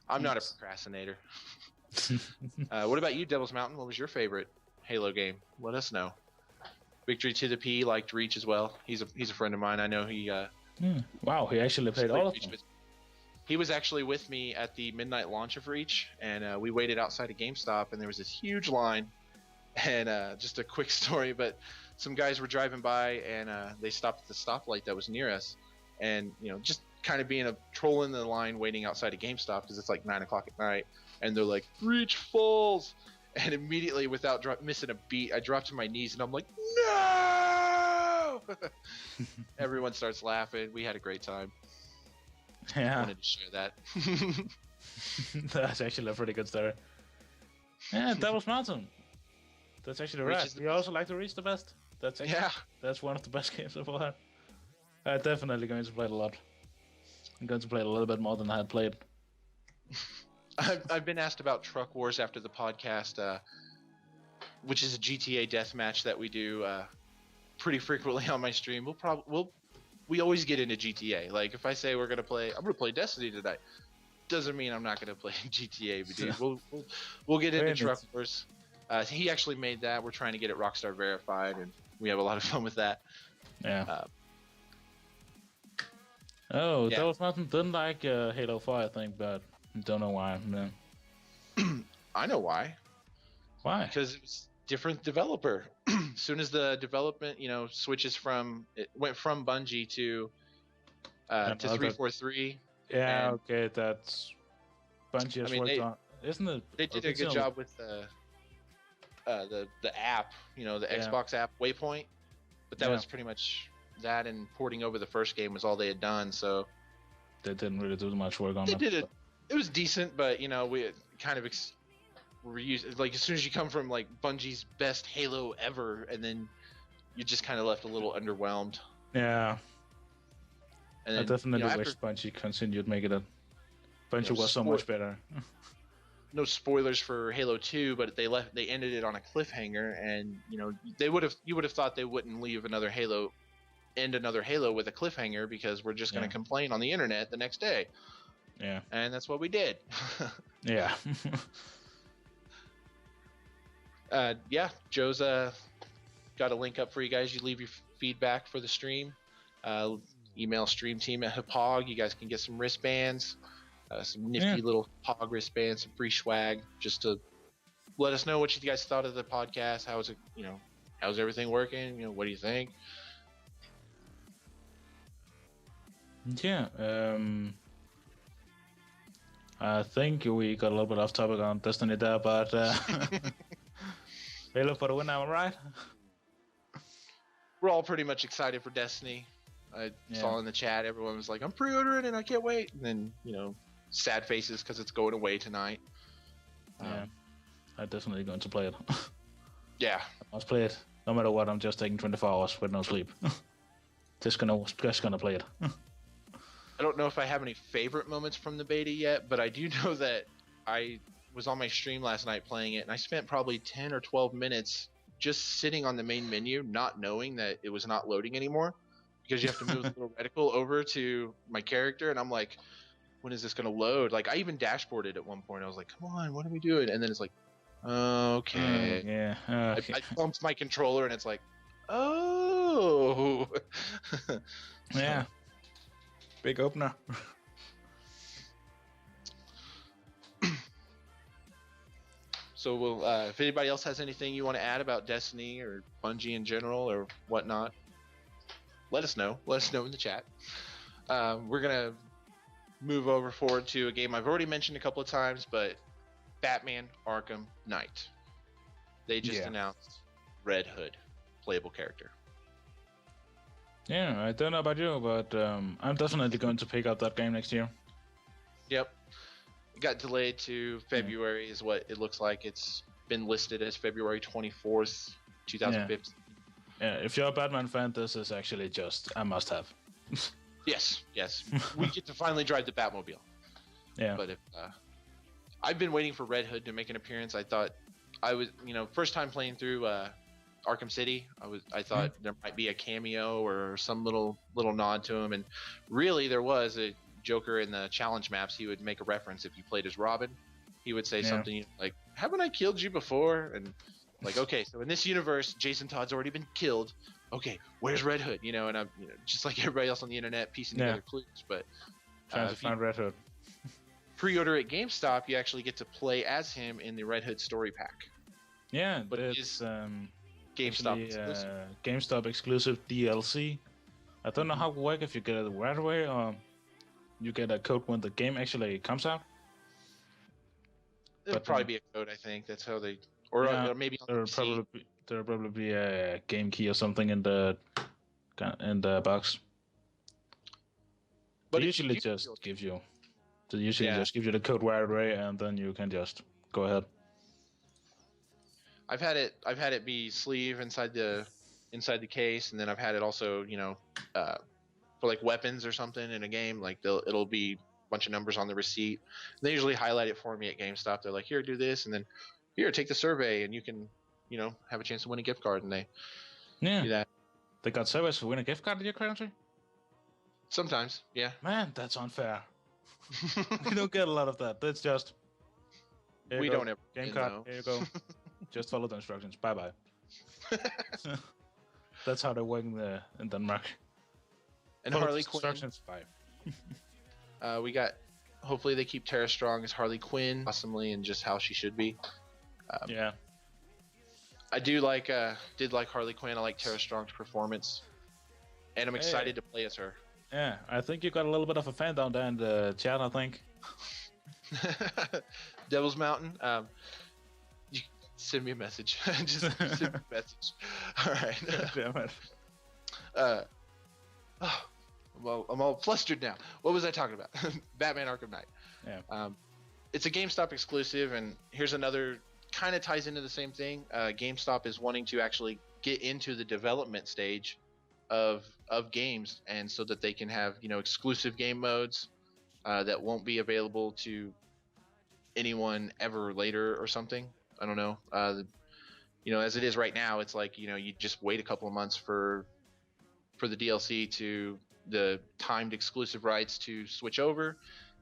I'm not a procrastinator. What about you, Devil's Mountain? What was your favorite Halo game? Let us know. Victory to the P liked Reach as well. He's a friend of mine. I know he. Wow, he actually played all of them. He was actually with me at the midnight launch of Reach, and we waited outside of GameStop, and there was this huge line. And just a quick story, but some guys were driving by, and they stopped at the stoplight that was near us, and just kind of being a troll in the line, waiting outside of GameStop because it's like 9 o'clock at night, and they're like, "Reach falls." And immediately, without missing a beat, I dropped to my knees and I'm like, "No!" Everyone starts laughing. We had a great time. Yeah. I wanted to share that. That's actually a pretty good story. Yeah, Devil's Mountain. That's actually right. You also like to Reach the best. That's one of the best games I've ever had. I'm definitely going to play it a lot. I'm going to play it a little bit more than I had played. I've been asked about Truck Wars after the podcast, which is a GTA deathmatch that we do pretty frequently on my stream. We always get into GTA. Like, if I say I'm gonna play Destiny tonight, doesn't mean I'm not gonna play GTA. But dude, we'll get into Truck Wars. He actually made that. We're trying to get it Rockstar verified, and we have a lot of fun with that. Yeah. Devil's Mountain didn't like Halo 4, I think, but don't know why. Man. I know why. Why? Because it was different developer. As soon as the development, switches it went from Bungie to 343. Yeah, okay, that's Bungie has worked on. Isn't it? They did a good job with the app, the Xbox app Waypoint, but that was pretty much that, and porting over the first game was all they had done. So they didn't really do much work on it. They did it. It was decent, but we kind of reused, like, as soon as you come from like Bungie's best Halo ever, and then you just kind of left a little underwhelmed. Yeah. And then, I definitely wish Bungie continued making it. Bungie was so much better. No spoilers for Halo 2, but they ended it on a cliffhanger, and you would have thought they wouldn't leave another Halo with a cliffhanger, because we're just going to complain on the internet the next day. Yeah. And that's what we did. Yeah. Yeah, Joe's got a link up for you guys. You leave your feedback for the stream. Email stream team at Hauppauge. You guys can get some wristbands, some nifty little Hauppauge wristbands, some free swag, just to let us know what you guys thought of the podcast. How is it? How's everything working? What do you think? Yeah. I think we got a little bit off topic on Destiny there, but Halo for the win, am I right? We're all pretty much excited for Destiny. I saw in the chat, everyone was like, I'm pre-ordering and I can't wait. And then, sad faces because it's going away tonight. Yeah, I'm definitely going to play it. Yeah. I must play it. No matter what, I'm just taking 24 hours with no sleep. just gonna play it. I don't know if I have any favorite moments from the beta yet, but I do know that I was on my stream last night playing it, and I spent probably 10 or 12 minutes just sitting on the main menu, not knowing that it was not loading anymore, because you have to move the little reticle over to my character, and I'm like, when is this going to load? Like, I even dashboarded at one point. I was like, come on, what are we doing? And then it's like, okay. Okay. I bumped my controller, and it's like, oh. Yeah. Big opener. So we'll, if anybody else has anything you want to add about Destiny or Bungie in general or whatnot, let us know. Let us know in the chat. We're going to move forward to a game I've already mentioned a couple of times, but Batman Arkham Knight. They just announced Red Hood, playable character. Yeah, I don't know about you, but I'm definitely going to pick up that game next year. Yep. It got delayed to February is what it looks like. It's been listed as February 24th, 2015. Yeah, if you're a Batman fan, this is actually just a must-have. Yes. We get to finally drive the Batmobile. Yeah. But if I've been waiting for Red Hood to make an appearance. I thought I was, first time playing through Arkham City, I thought there might be a cameo or some little nod to him, and really there was a Joker in the challenge maps. He would make a reference if you played as Robin. He would say something like, "Haven't I killed you before?" And like, okay, so in this universe, Jason Todd's already been killed. Okay, where's Red Hood? And I'm just like everybody else on the internet piecing together clues. But trying to find Red Hood. Pre-order at GameStop, you actually get to play as him in the Red Hood story pack. Yeah, but it's GameStop exclusive. GameStop exclusive DLC. I don't know how it works, if you get it right away or you get a code when the game actually comes out. It'll probably be a code, I think. That's how they, or maybe there'll probably be a game key or something in the box. But they usually just give you the code right away, and then you can just go ahead. I've had it be sleeve inside the case, and then I've had it also, for like weapons or something in a game, like it'll be a bunch of numbers on the receipt. And they usually highlight it for me at GameStop. They're like, here, do this, and then here, take the survey, and you can, have a chance to win a gift card. And they do that. They got surveys to win a gift card in your country? Sometimes, yeah. Man, that's unfair. We don't get a lot of that. That's just we don't ever game card. Here you go. Just follow the instructions. Bye bye. That's how they work in Denmark. And Harley Quinn. Instructions. Bye. We got. Hopefully they keep Tara strong as Harley Quinn, awesomely, and just how she should be. Yeah. I did like Harley Quinn. I like Tara Strong's performance, and I'm excited to play as her. Yeah, I think you got a little bit of a fan down there in the chat, I think. Devil's Mountain. You send me a message. Just send me a message. All right. Damn it. I'm all flustered now. What was I talking about? Batman Arkham Knight. Yeah. It's a GameStop exclusive, and here's another kind of ties into the same thing. GameStop is wanting to actually get into the development stage of games, and so that they can have exclusive game modes that won't be available to anyone ever later or something. I don't know. As it is right now, it's like you just wait a couple of months for the DLC to the timed exclusive rights to switch over,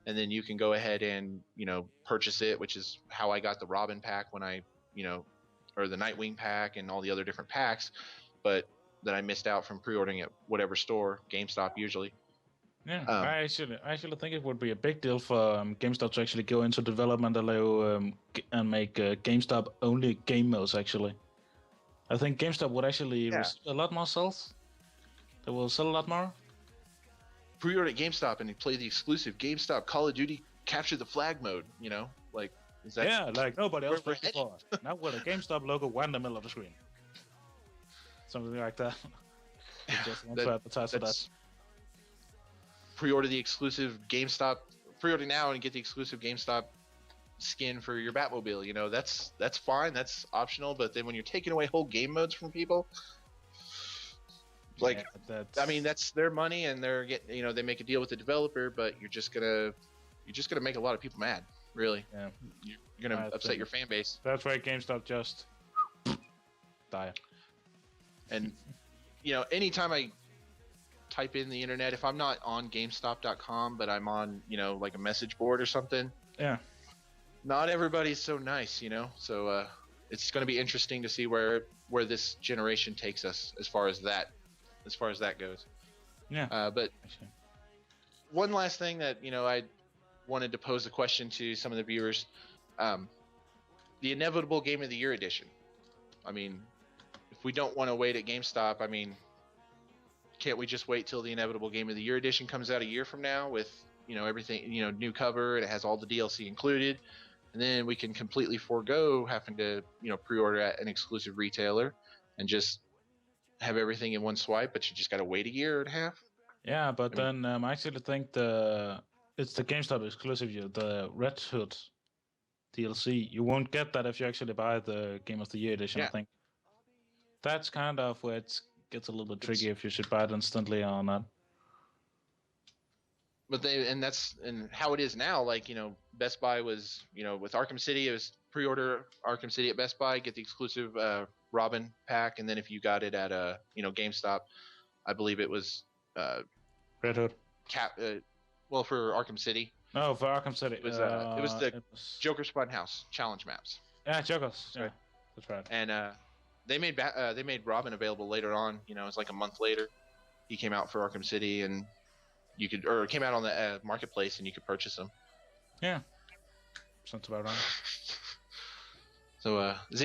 and then you can go ahead and purchase it, which is how I got the Robin pack when I or the Nightwing pack and all the other different packs, but that I missed out from pre-ordering at whatever store, GameStop usually. Yeah, I actually think it would be a big deal for GameStop to actually go into development and make GameStop only game modes. Actually, I think GameStop would actually receive a lot more sales. They will sell a lot more. Pre-order at GameStop and you play the exclusive GameStop Call of Duty Capture the Flag mode. You know, like is that? Yeah, like nobody else played before. Now with a GameStop logo right in the middle of the screen, something like that. Just want to advertise for that. Pre-order the exclusive GameStop. Pre-order now and get the exclusive GameStop skin for your Batmobile. You know, that's fine. That's optional. But then when you're taking away whole game modes from people, like, I mean, that's their money and they're getting, you know, they make a deal with the developer, but you're just gonna make a lot of people mad. Really. Yeah. You're gonna upset your fan base. That's why GameStop just die. And you know, anytime I type in the internet, if I'm not on GameStop.com, but I'm on, you know, like a message board or something. Yeah. Not everybody's so nice, you know. So it's going to be interesting to see where this generation takes us as far as that goes. Yeah. But one last thing that, you know, I wanted to pose a question to some of the viewers. The inevitable Game of the Year edition. I mean, if we don't want to wait at GameStop, I mean, can't we just wait till the inevitable Game of the Year edition comes out a year from now with, you know, everything, you know, new cover, and it has all the DLC included, and then we can completely forego having to, you know, pre-order at an exclusive retailer and just have everything in one swipe, but you just got to wait a year and a half? Yeah, but I actually think it's the GameStop exclusive, the Red Hood DLC. You won't get that if you actually buy the Game of the Year edition, I think. That's kind of where it gets a little bit tricky if you should buy it instantly or not. But that's how it is now. Like, you know, Best Buy was, you know, with Arkham City, it was pre-order Arkham City at Best Buy, get the exclusive Robin pack, and then if you got it at you know, GameStop, I believe it was Red Hood. Well, for Arkham City. No, for Arkham City. It was the Joker's Funhouse challenge maps. Yeah, Joker's. Yeah, that's right. And they made Robin available later on. You know, it's like a month later. He came out for Arkham City, and it came out on the marketplace, and you could purchase them. Yeah, sounds about right. So, does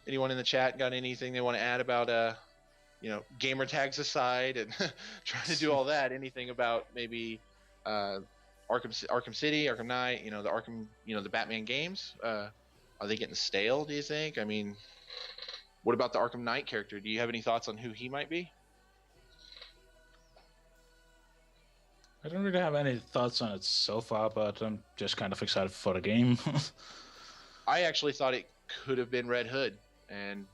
anyone in the chat got anything they want to add about you know, gamer tags aside and trying to do all that? Anything about maybe Arkham City, Arkham Knight, you know, the Arkham, you know, the Batman games? Are they getting stale, do you think? I mean, what about the Arkham Knight character? Do you have any thoughts on who he might be? I don't really have any thoughts on it so far, but I'm just kind of excited for the game. I actually thought it could have been Red Hood, and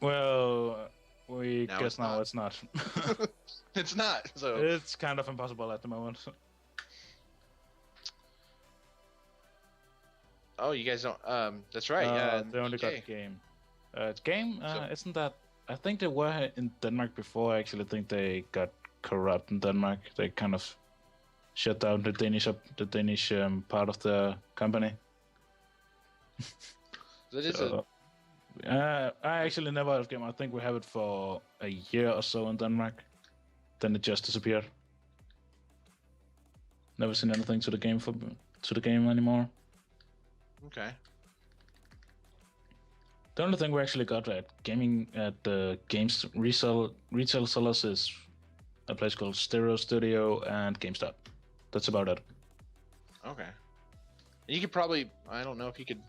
well, we guess now it's not. It's not. So it's kind of impossible at the moment. Oh, you guys don't. That's right. Yeah, they only got the game. Isn't that? I think they were in Denmark before. I actually think they got corrupt in Denmark. They kind of shut down the Danish part of the company. I actually never had a game. I think we have it for a year or so in Denmark. Then it just disappeared. Never seen anything to the game anymore. Okay. The only thing we actually got at the games retail sellers is a place called Stereo Studio and GameStop. That's about it. Okay. You could probably, I don't know if you could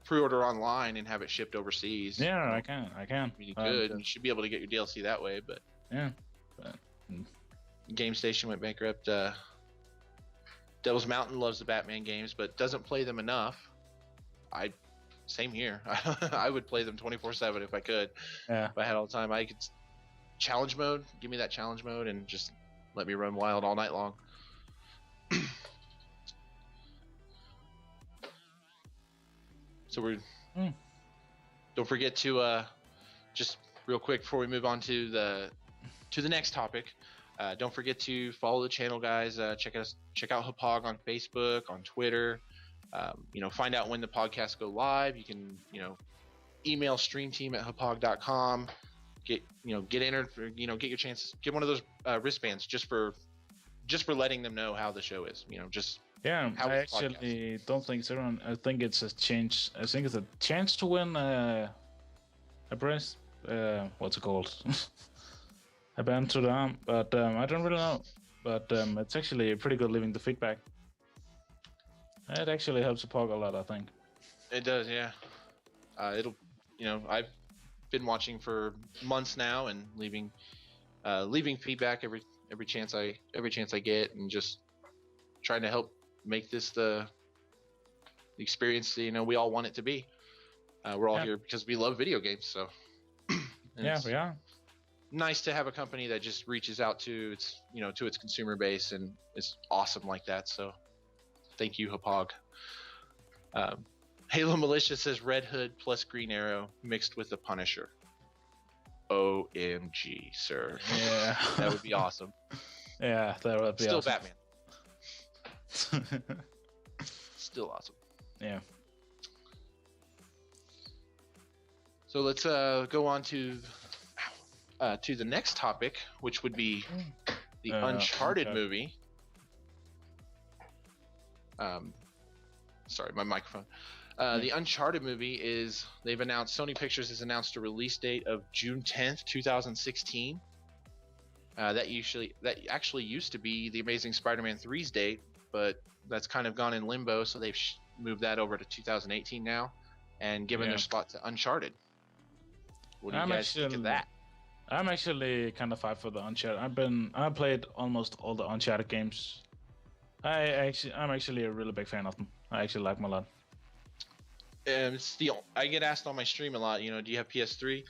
pre-order online and have it shipped overseas. Yeah, I can. You could. You should be able to get your DLC that way, but yeah. Game Station went bankrupt. Devil's Mountain loves the Batman games, but doesn't play them enough. Same here. I would play them 24/7 if I could. Yeah. If I had all the time, I could. Challenge mode. Give me that challenge mode and just let me run wild all night long. So we're. Don't forget to just real quick before we move on to the next topic. Don't forget to follow the channel, guys. Check out Hauppauge on Facebook, on Twitter. Find out when the podcasts go live. You can, email streamteam@hauppauge.com. Get entered for, get your chance. Get one of those wristbands just for letting them know how the show is. Just Yeah, I actually don't think so. I think it's a chance. I think it's a chance to win a prize. What's it called? A band to the arm, but I don't really know. But it's actually pretty good leaving the feedback. It actually helps the Hauppauge a lot, I think. It does, yeah. I've been watching for months now and leaving feedback every chance I get, and just trying to help make this the experience we all want it to be. We're all here because we love video games, so yeah, we are. Nice to have a company that just reaches out to its consumer base, and it's awesome like that. So thank you, Hauppauge. Halo Militia says Red Hood plus Green Arrow mixed with the Punisher. OMG, sir. Yeah. That would be awesome. Yeah, that would be Still awesome. Batman. Still awesome. Yeah. So let's go on to the next topic, which would be the Uncharted movie. Sorry, my microphone. The Uncharted movie Sony Pictures has announced a release date of June 10th, 2016. That actually used to be the Amazing Spider-Man 3's date, but that's kind of gone in limbo, so they've moved that over to 2018 now and given their spot to Uncharted. What do you guys think of that? I'm actually kind of hyped for the Uncharted. I played almost all the Uncharted games. I'm actually a really big fan of them. I actually like them a lot. I get asked on my stream a lot, do you have PS3?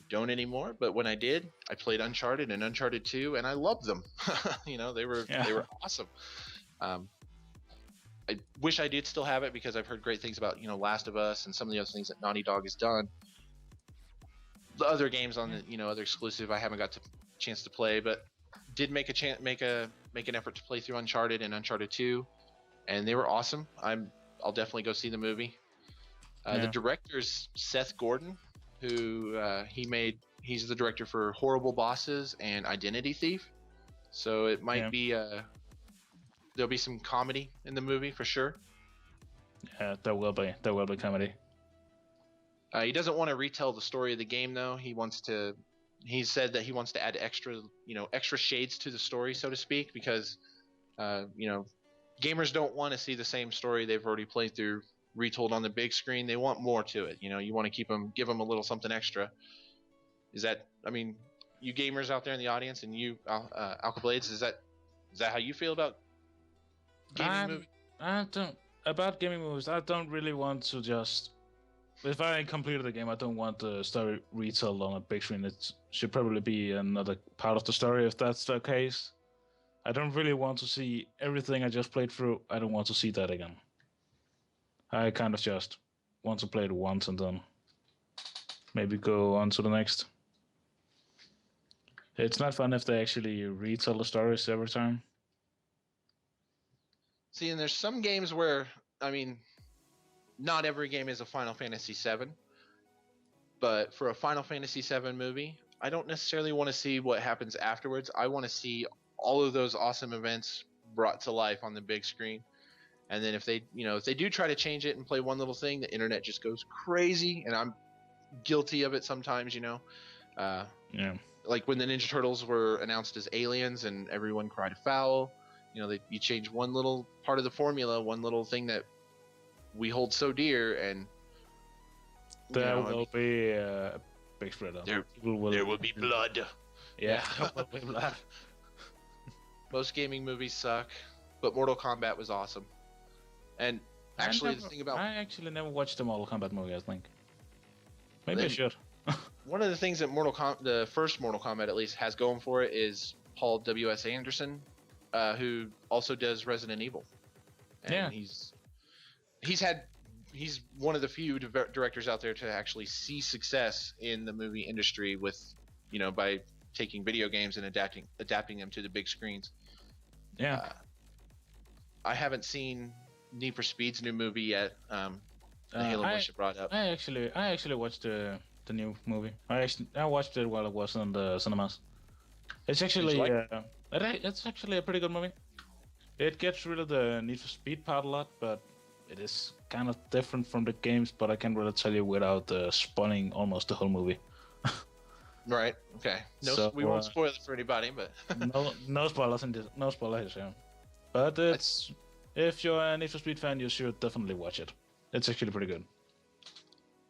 Don't anymore, but when I did, I played Uncharted and Uncharted 2, and I loved them. They were awesome. I wish I did still have it, because I've heard great things about Last of Us and some of the other things that Naughty Dog has done. The other games on the other exclusive I haven't got to chance to play, but did make an effort to play through Uncharted and Uncharted 2, and they were awesome. I'll definitely go see the movie. The director's Seth Gordon, who he's the director for Horrible Bosses and Identity Thief. So it might be there'll be some comedy in the movie for sure. Yeah, there will be comedy. He doesn't want to retell the story of the game, though. He said that he wants to add extra shades to the story, so to speak, because gamers don't want to see the same story they've already played through retold on the big screen. They want more to it. You want to give them a little something extra. You gamers out there in the audience, and you Alkablades, is that how you feel about gaming movies? About gaming movies, I don't really want to just, if I completed the game, I don't want the story retold on a big screen. It should probably be another part of the story, if that's the case. I don't really want to see everything I just played through. I don't want to see that again. I kind of just want to play it once and then maybe go on to the next. It's not fun if they actually retell the stories every time. See, and there's some games where, not every game is a Final Fantasy VII, but for a Final Fantasy VII movie, I don't necessarily want to see what happens afterwards. I want to see all of those awesome events brought to life on the big screen. And then if they do try to change it and play one little thing, the internet just goes crazy, and I'm guilty of it sometimes. Like when the Ninja Turtles were announced as aliens, and everyone cried foul. You change one little part of the formula, one little thing that we hold so dear, and there will be a big spread up. There will be blood. Yeah, there will be blood. Most gaming movies suck, but Mortal Kombat was awesome. And actually, I actually never watched the Mortal Kombat movie, I think. Maybe I should. One of the things that the first Mortal Kombat at least has going for it is Paul W.S. Anderson, who also does Resident Evil. And he's one of the few directors out there to actually see success in the movie industry with, by taking video games and adapting them to the big screens. Yeah. I haven't seen Need for Speed's new movie yet. The Halo Militia brought up. I actually watched the new movie. I watched it while it was in the cinemas. It's actually it's actually a pretty good movie. It gets rid of the Need for Speed part a lot, but it is kind of different from the games. But I can't really tell you without spoiling almost the whole movie. Right. Okay. No, So, we won't spoil it for anybody, but no spoilers in this. No spoilers, yeah. But it's if you're a Need for Speed fan, you should definitely watch it. It's actually pretty good.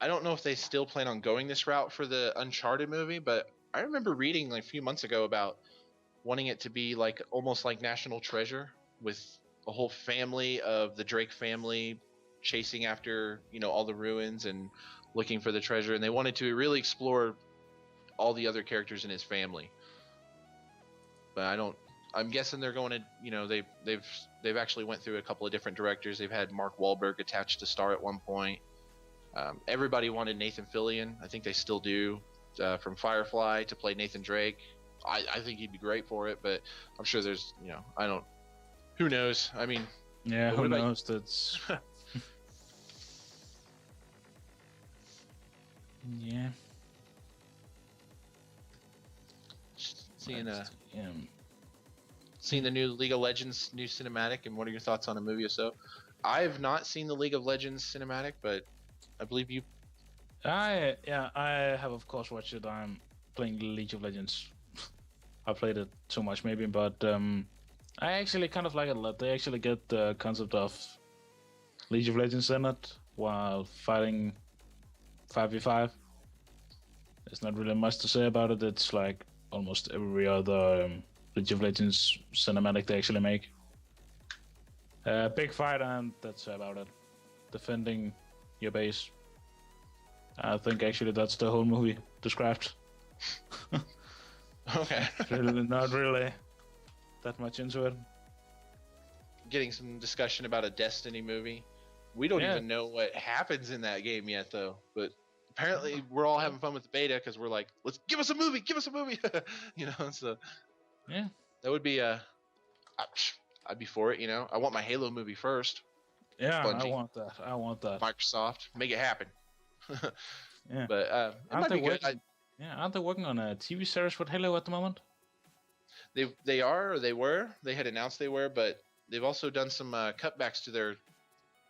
I don't know if they still plan on going this route for the Uncharted movie, but I remember reading like a few months ago about wanting it to be like almost like National Treasure, with a whole family of the Drake family chasing after, you know, all the ruins and looking for the treasure, and they wanted to really explore all the other characters in his family. But I'm guessing they're going to, you know, they've actually went through a couple of different directors. They've had Mark Wahlberg attached to star at one point. Everybody wanted Nathan Fillion. I think they still do, from Firefly, to play Nathan Drake. I think he'd be great for it, but I'm sure there's, you know, who knows? I mean, yeah, who knows? That's yeah. Seeing the new League of Legends new cinematic, and what are your thoughts on a movie or so? I've not seen the League of Legends cinematic, but I believe you. I have of course watched it. I'm playing League of Legends. I played it too much maybe, but I actually kind of like it a lot. They actually get the concept of League of Legends in it while fighting 5v5. There's not really much to say about it. It's like almost every other League of Legends cinematic they actually make. Big fight, and that's about it. Defending your base. I think actually that's the whole movie described. Okay. Really, not really that much into it. Getting some discussion about a Destiny movie. We don't even know what happens in that game yet, though. But apparently, we're all having fun with the beta because we're like, "Let's give us a movie, give us a movie," you know. So yeah, that would be I'd be for it. You know, I want my Halo movie first. Yeah, Bungie. I want that. Microsoft, make it happen. Yeah, but it might be good. Aren't they working on a TV series with Halo at the moment? They are, or they were. They had announced they were, but they've also done some cutbacks to their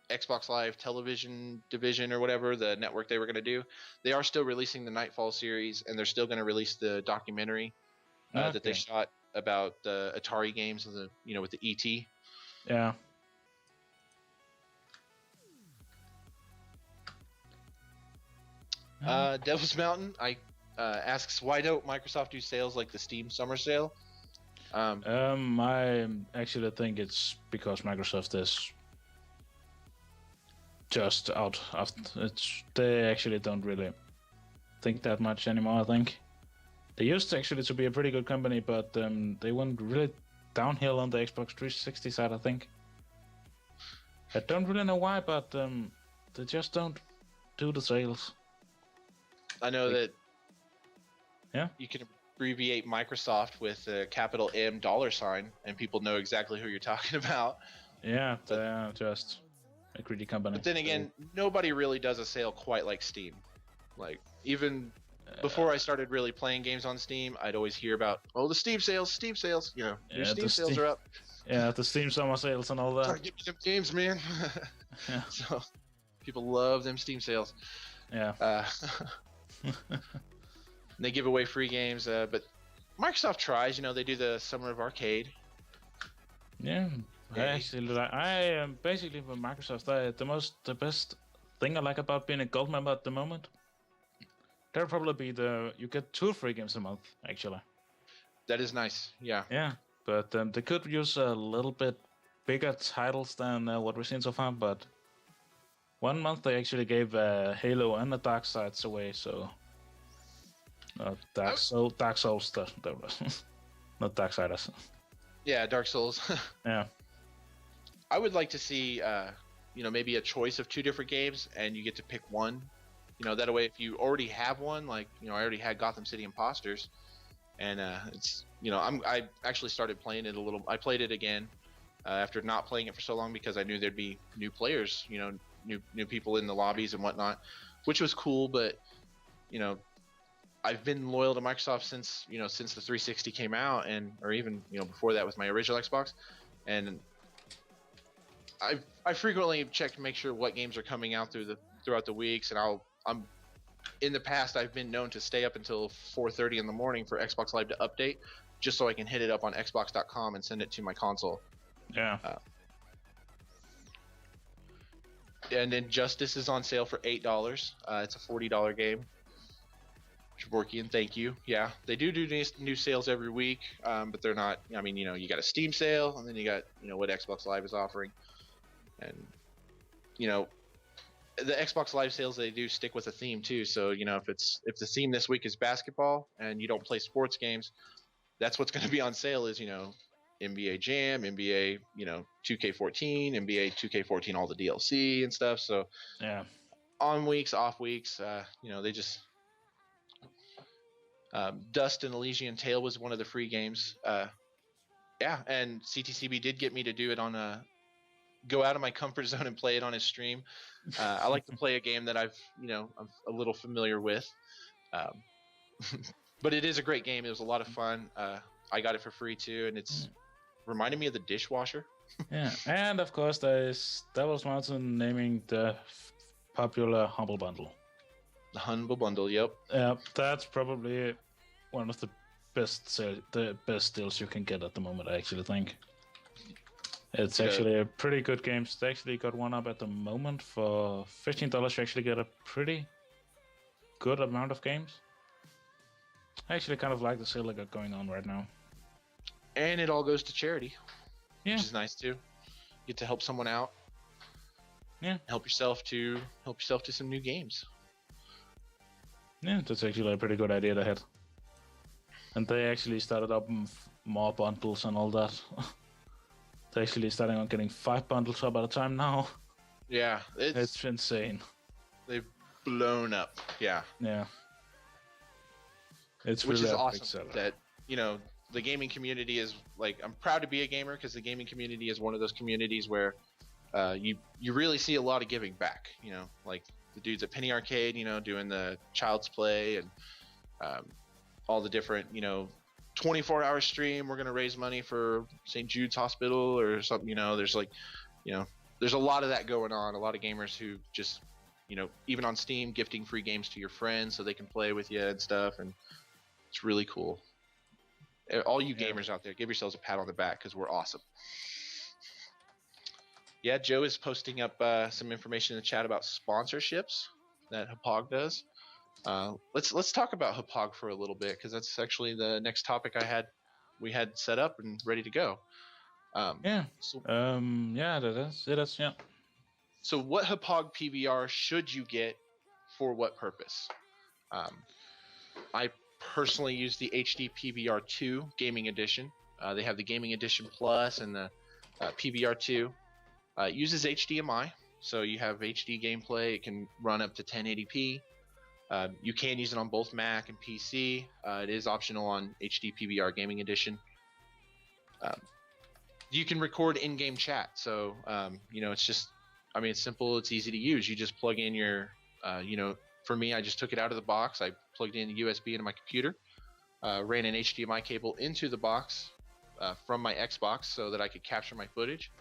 Xbox Live television division or whatever, the network they were going to do. They are still releasing the Nightfall series, and they're still going to release the documentary that they shot about the Atari games with the ET. Yeah. Devil's Mountain asks, why don't Microsoft do sales like the Steam Summer Sale? I actually think it's because Microsoft is just out of it. They actually don't really think that much anymore. I think they used actually to be a pretty good company, but they went really downhill on the Xbox 360 side. I think I don't really know why, but they just don't do the sales. I know that. Yeah. You can abbreviate Microsoft with a capital M $, and people know exactly who you're talking about. Yeah, they're just a greedy company. But then again, nobody really does a sale quite like Steam. Like, even before I started really playing games on Steam, I'd always hear about, the Steam sales, you know, your Steam sales are up. Yeah, the Steam summer sales and all that. Sorry, give me them games, man. Yeah. So, people love them Steam sales. Yeah. They give away free games, but Microsoft tries. You know, they do the Summer of Arcade. Yeah, I am basically for Microsoft. The best thing I like about being a gold member at the moment, that'll probably be you get 2 free games a month actually. That is nice. Yeah. Yeah, but they could use a little bit bigger titles than what we've seen so far. But 1 month they actually gave Halo and the Dark Sides away, so. Dark Souls, that was not Darksiders. Yeah, Dark Souls. Yeah. I would like to see, maybe a choice of 2 different games, and you get to pick one. You know, that way, if you already have one, like, I already had Gotham City Imposters, and it's, I actually started playing it a little. I played it again after not playing it for so long because I knew there'd be new players, new people in the lobbies and whatnot, which was cool. But I've been loyal to Microsoft since the 360 came out, or even before that with my original Xbox, and I frequently check to make sure what games are coming out throughout the weeks, and I'm in the past I've been known to stay up until 4:30 in the morning for Xbox Live to update, just so I can hit it up on Xbox.com and send it to my console. Yeah. And Injustice is on sale for $8. It's a $40 game. Javorkian, thank you. Yeah, they do new sales every week, but they're not. I mean, you got a Steam sale, and then you got what Xbox Live is offering, and the Xbox Live sales, they do stick with a theme too. So if the theme this week is basketball and you don't play sports games, that's what's going to be on sale. Is NBA Jam, NBA 2K14, NBA 2K14, all the DLC and stuff. So yeah, on weeks, off weeks, they just Dust and Elysian Tale was one of the free games. Yeah, and CTCB did get me to do it on go out of my comfort zone and play it on his stream. I like to play a game that I'm a little familiar with. But it is a great game. It was a lot of fun. I got it for free too, and it's reminded me of the dishwasher. Yeah, and of course there's Devil's Mountain naming the popular Humble Bundle. The Humble Bundle, yep. Yeah, that's probably one of the best deals you can get at the moment, I actually think. It's actually a pretty good game. It's actually got one up at the moment for $15. You actually get a pretty good amount of games. I actually kind of like the sale they got going on right now. And it all goes to charity, which is nice too. You get to help someone out. Yeah. Help yourself to some new games. Yeah, that's actually a pretty good idea they had. And they actually started up more bundles and all that. They're actually starting on getting 5 bundles up at a time now. Yeah, it's insane. They've blown up. Yeah. Yeah. Which really is awesome that the gaming community is I'm proud to be a gamer, because the gaming community is one of those communities where you really see a lot of giving back. Like the dudes at Penny Arcade, doing the Child's Play and all the different 24-hour stream. We're going to raise money for St. Jude's Hospital or something. There's there's a lot of that going on. A lot of gamers who just even on Steam, gifting free games to your friends so they can play with you and stuff, and it's really cool. All you gamers out there, give yourselves a pat on the back, because we're awesome. Yeah, Joe is posting up some information in the chat about sponsorships that Hauppauge does. Let's talk about Hauppauge for a little bit, because that's actually the next topic we had set up and ready to go. Yeah, it is. Yeah. So what Hauppauge PVR should you get for what purpose? I personally use the HD PVR 2 Gaming Edition. They have the Gaming Edition Plus and the PVR 2. It uses HDMI, so you have HD gameplay. It can run up to 1080p. You can use it on both Mac and PC. It is optional on HD PVR Gaming Edition. You can record in-game chat, so it's just, it's simple. It's easy to use. You just plug in your, for me, I just took it out of the box. I plugged in USB into my computer, ran an HDMI cable into the box from my Xbox so that I could capture my footage.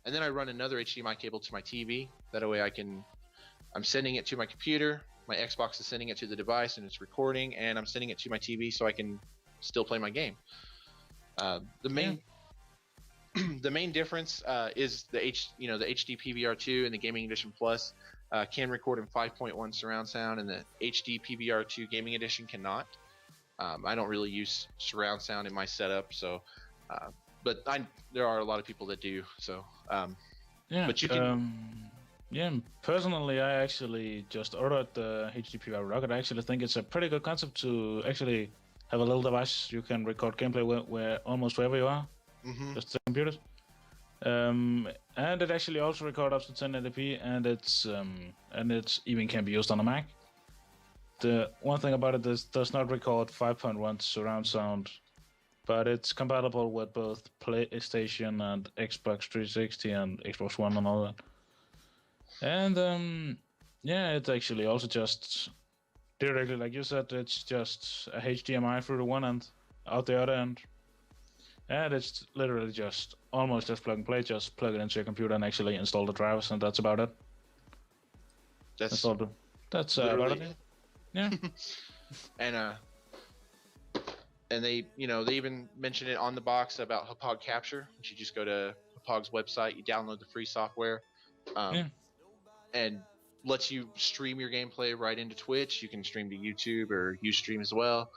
And then I run another HDMI cable to my TV. That way I'm sending it to my computer. My Xbox is sending it to the device and it's recording, and I'm sending it to my TV so I can still play my game. The main difference is the HD PVR 2 and the Gaming Edition Plus can record in 5.1 surround sound, and the HD PVR 2 Gaming Edition cannot. I don't really use surround sound in my setup, so but there are a lot of people that do. So but you can. Personally, I actually just ordered the HD PVR Rocket. I actually think it's a pretty good concept to actually have a little device you can record gameplay where almost wherever you are. Mm-hmm. Just the computers. And it actually also records up to 1080p, and it's even can be used on a Mac. The one thing about it is does not record 5.1 surround sound but it's compatible with both PlayStation and Xbox 360 and Xbox One and all that. And yeah, it's actually also just directly, like you said, it's just a HDMI through the one end, out the other end. And it's literally just almost just plug and play, just plug it into your computer and actually install the drivers, and that's about it. That's all. That's about it. Yeah. And they, they even mention it on the box about Hauppauge capture, which you just go to Hauppauge's website, you download the free software, and lets you stream your gameplay right into Twitch. You can stream to YouTube or Ustream as well.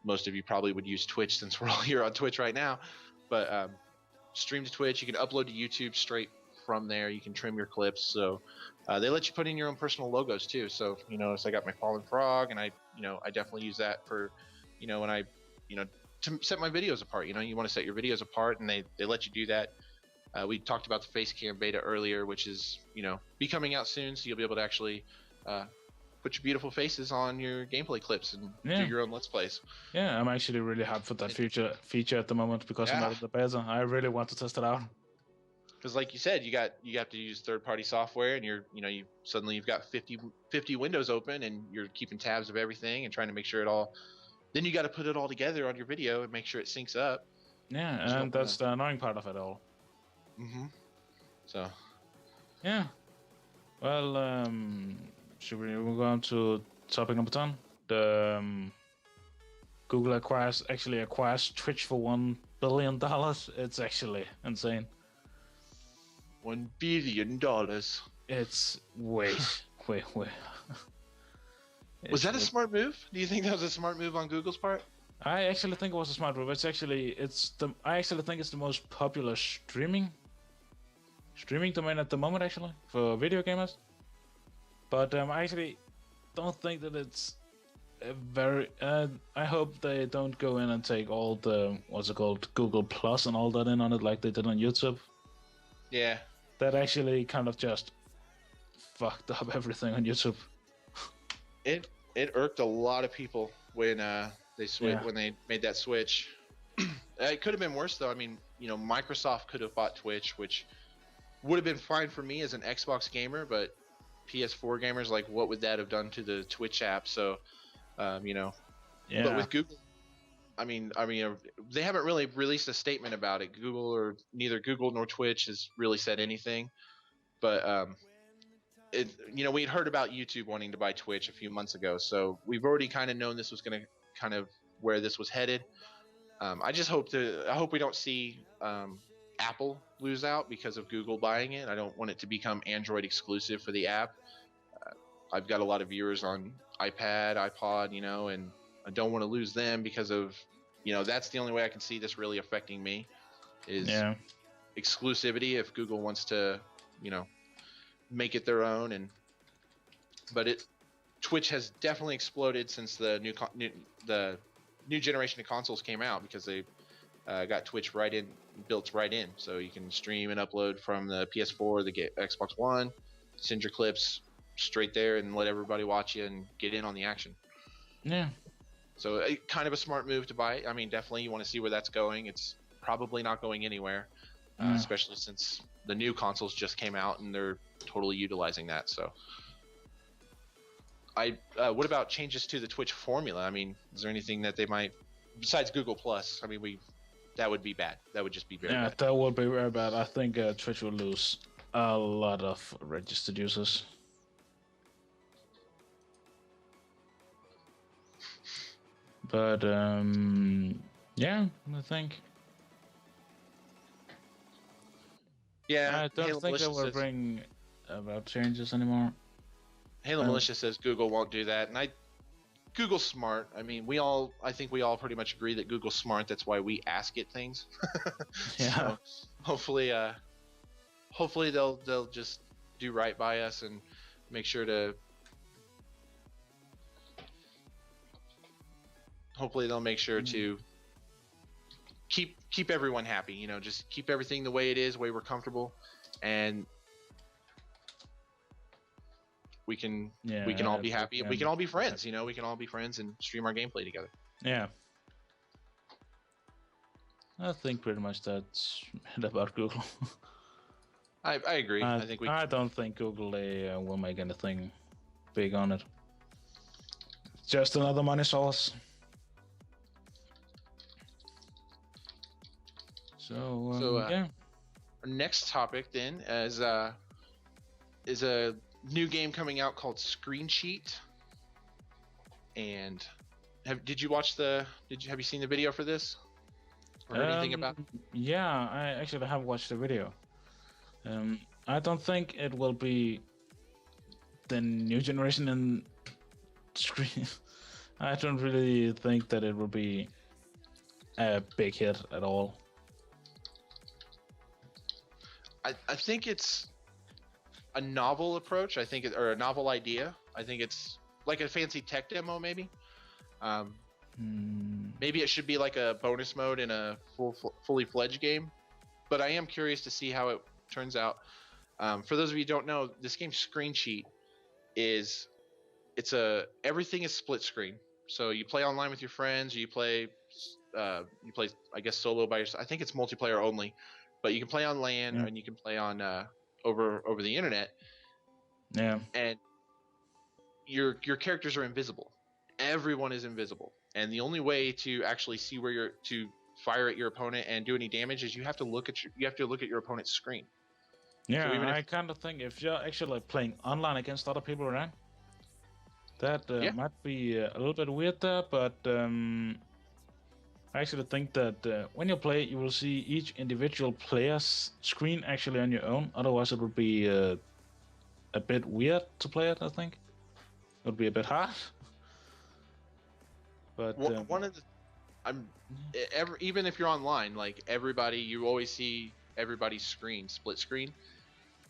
Most of you probably would use Twitch since we're all here on Twitch right now, but stream to Twitch. You can upload to YouTube straight from there. You can trim your clips. So they let you put in your own personal logos too. So so I got my Fallen Frog, and I definitely use that for when I to set my videos apart. You want to set your videos apart, and they let you do that. We talked about the face cam beta earlier, which is be coming out soon, so you'll be able to actually put your beautiful faces on your gameplay clips and do your own let's plays. Yeah, I'm actually really happy for that feature at the moment, because I'm not in the beta. I really want to test it out. Because like you said, you have to use third-party software, and you've got 50 windows open, and you're keeping tabs of everything and trying to make sure it all. Then you got to put it all together on your video and make sure it syncs up. Yeah, and that's the annoying part of it all. So. Yeah. Well, should we move on to topic number 10? The Google acquires Twitch for $1 billion. It's actually insane. $1 billion. It's wait. Was that a smart move? Do you think that was a smart move on Google's part? I actually think it was a smart move. I actually think it's the most popular streaming domain at the moment, actually, for video gamers. But I actually don't think that it's a very. I hope they don't go in and take all the Google Plus and all that in on it like they did on YouTube. Yeah. That actually kind of just fucked up everything on YouTube. It irked a lot of people when when they made that switch. It could have been worse though. I mean, Microsoft could have bought Twitch, which would have been fine for me as an Xbox gamer, but PS4 gamers, like, what would that have done to the Twitch app? So, But with Google, I mean, they haven't really released a statement about it. Neither Google nor Twitch has really said anything. But we'd heard about YouTube wanting to buy Twitch a few months ago, so we've already kind of known this was going to kind of where this was headed. I hope we don't see Apple lose out because of Google buying it. I don't want it to become Android exclusive for the app. I've got a lot of viewers on iPad, iPod, and I don't want to lose them because of, that's the only way I can see this really affecting me is exclusivity. If Google wants to, make it their own, but Twitch has definitely exploded since the new generation of consoles came out, because they got Twitch built right in, so you can stream and upload from the PS4, the Xbox One, send your clips straight there, and let everybody watch you and get in on the action. Yeah. So kind of a smart move to buy it. I mean, definitely you want to see where that's going. It's probably not going anywhere, especially since the new consoles just came out and they're totally utilizing that. So, what about changes to the Twitch formula? I mean, is there anything that they might, besides Google Plus? I mean, that would be bad. That would just be very bad. Yeah, that would be very bad. I think Twitch will lose a lot of registered users. But yeah, I think. Yeah, I don't think they will bring about changes anymore. Halo Militia says Google won't do that, and Google's smart. I mean, I think we all pretty much agree that Google's smart. That's why we ask it things. Yeah. So hopefully they'll just do right by us and make sure to. Hopefully they'll make sure to keep everyone happy. Just keep everything the way it is, the way we're comfortable, and we can all be happy. We can all be friends. We can all be friends and stream our gameplay together. Yeah. I think pretty much that's it about Google. I agree. I think we. I don't think Google will make anything big on it. Just another money source. So yeah. Our next topic then is a new game coming out called Screen Sheet. And did you watch have you seen the video for this? Or heard anything about? Yeah, I actually have watched the video. I don't think it will be the new generation in screen. I don't really think that it will be a big hit at all. I think it's a novel approach. Or a novel idea. I think it's like a fancy tech demo, maybe. Maybe it should be like a bonus mode in a fully fledged game. But I am curious to see how it turns out. For those of you who don't know, this game's Screen Sheet everything is split screen. So you play online with your friends, or you play I guess solo by yourself. I think it's multiplayer only, but you can play on LAN and you can play on over the internet. Yeah. And your characters are invisible. Everyone is invisible, and the only way to actually see where to fire at your opponent and do any damage is you have to look at your opponent's screen. Yeah, so I kind of think if you're actually playing online against other people, right? That might be a little bit weird there, but I actually think that when you play, you will see each individual player's screen actually on your own. Otherwise, it would be a bit weird to play it. I think it would be a bit hard. But even if you're online, like you always see everybody's screen, split screen,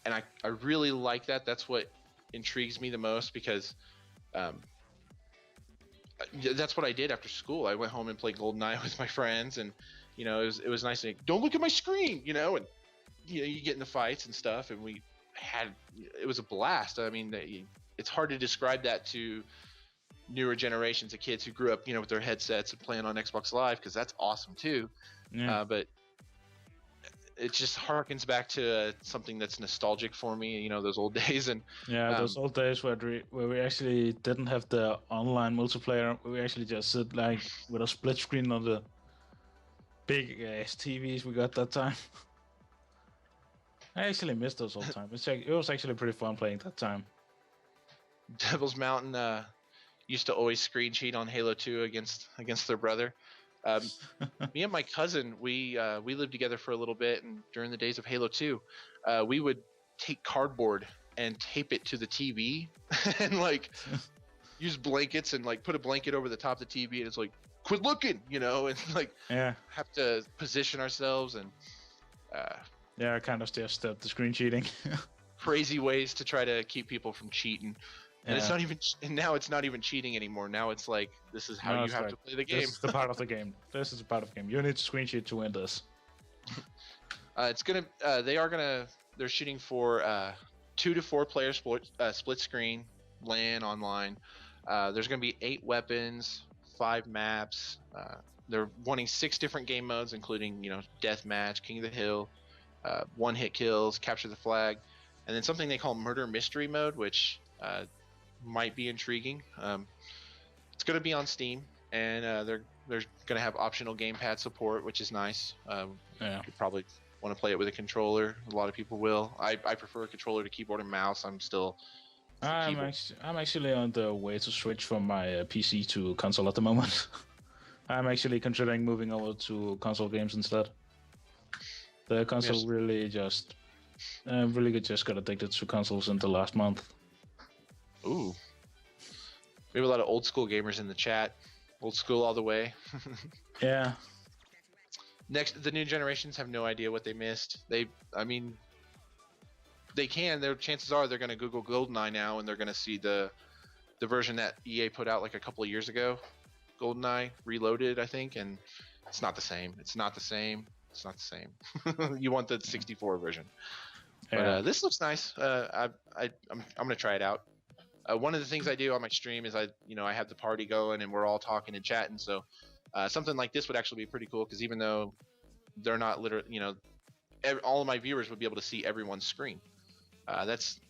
and I really like that. That's what intrigues me the most, because that's what I did after school. I went home and played GoldenEye with my friends, and it was nice to don't look at my screen, and you get into fights and stuff, and it was a blast. I mean, it's hard to describe that to newer generations of kids who grew up, with their headsets and playing on Xbox Live, because that's awesome too. Yeah. But it just harkens back to something that's nostalgic for me, those old days. And those old days where we actually didn't have the online multiplayer. We actually just sit like with a split screen on the big ass TVs we got that time. I actually missed those old times. It was actually pretty fun playing that time. Devil's Mountain used to always screen cheat on Halo 2 against their brother. Me and my cousin, we lived together for a little bit, and during the days of Halo 2, we would take cardboard and tape it to the TV and like use blankets and like put a blanket over the top of the TV, and it's like, quit looking, and like have to position ourselves and kind of just the screen cheating. Crazy ways to try to keep people from cheating. And it's not even. And now it's not even cheating anymore. Now it's like, this is how you have to play the game. This is the part of the game. This is the part of the game. You need to screen sheet to win this. They're shooting for 2 to 4 player split screen, LAN online. There's gonna be 8 weapons, 5 maps. They're wanting 6 different game modes, including deathmatch, King of the Hill, one-hit kills, capture the flag, and then something they call murder mystery mode, which might be intriguing. It's going to be on Steam, and they're going to have optional gamepad support, which is nice. You probably want to play it with a controller. A lot of people will. I prefer a controller to keyboard and mouse. I'm actually on the way to switch from my PC to console at the moment. I'm actually considering moving over to console games instead. The console really just got addicted to consoles in the last month. Ooh. We have a lot of old school gamers in the chat. Old school all the way. Yeah. Next, the new generations have no idea what they missed. Their chances are they're going to Google GoldenEye now, and they're going to see the version that EA put out like a couple of years ago. GoldenEye Reloaded, I think, and it's not the same. You want the 64 version. But this looks nice. I'm going to try it out. One of the things I do on my stream is I have the party going and we're all talking and chatting. So something like this would actually be pretty cool, because even though they're not literally, all of my viewers would be able to see everyone's screen. That's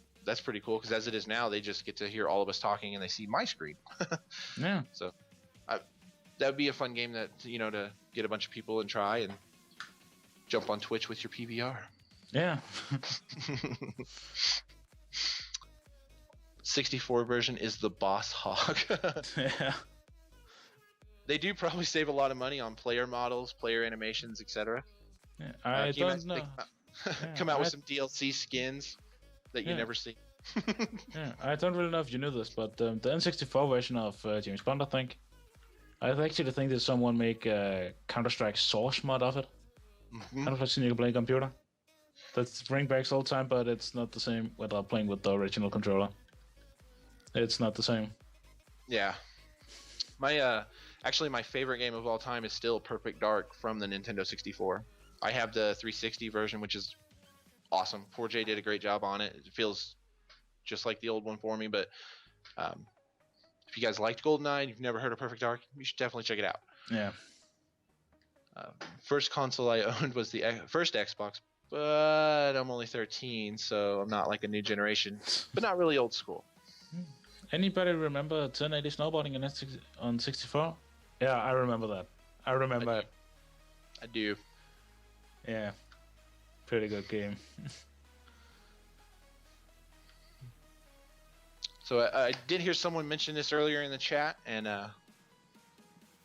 pretty cool, because as it is now, they just get to hear all of us talking and they see my screen. Yeah. So that would be a fun game that, to get a bunch of people and try and jump on Twitch with your PVR. Yeah. 64 version is the boss hog. Yeah. They do probably save a lot of money on player models, player animations, etc. Yeah, I don't know. Come out with some DLC skins that you never see. Yeah, I don't really know if you knew this, but the N64 version of James Bond, I actually think that someone make a Counter-Strike Source mod of it. I don't know if you can play computer. That's bring backs all the time, but it's not the same without playing with the original controller. It's not the same. Yeah. Actually, my favorite game of all time is still Perfect Dark from the Nintendo 64. I have the 360 version, which is awesome. 4J did a great job on it. It feels just like the old one for me, but if you guys liked GoldenEye and you've never heard of Perfect Dark, you should definitely check it out. Yeah. First console I owned was the first Xbox, but I'm only 13, so I'm not like a new generation, but not really old school. Anybody remember 1080 snowboarding on 64? Yeah, I remember that. I remember it. I do. Yeah. Pretty good game. So I did hear someone mention this earlier in the chat, and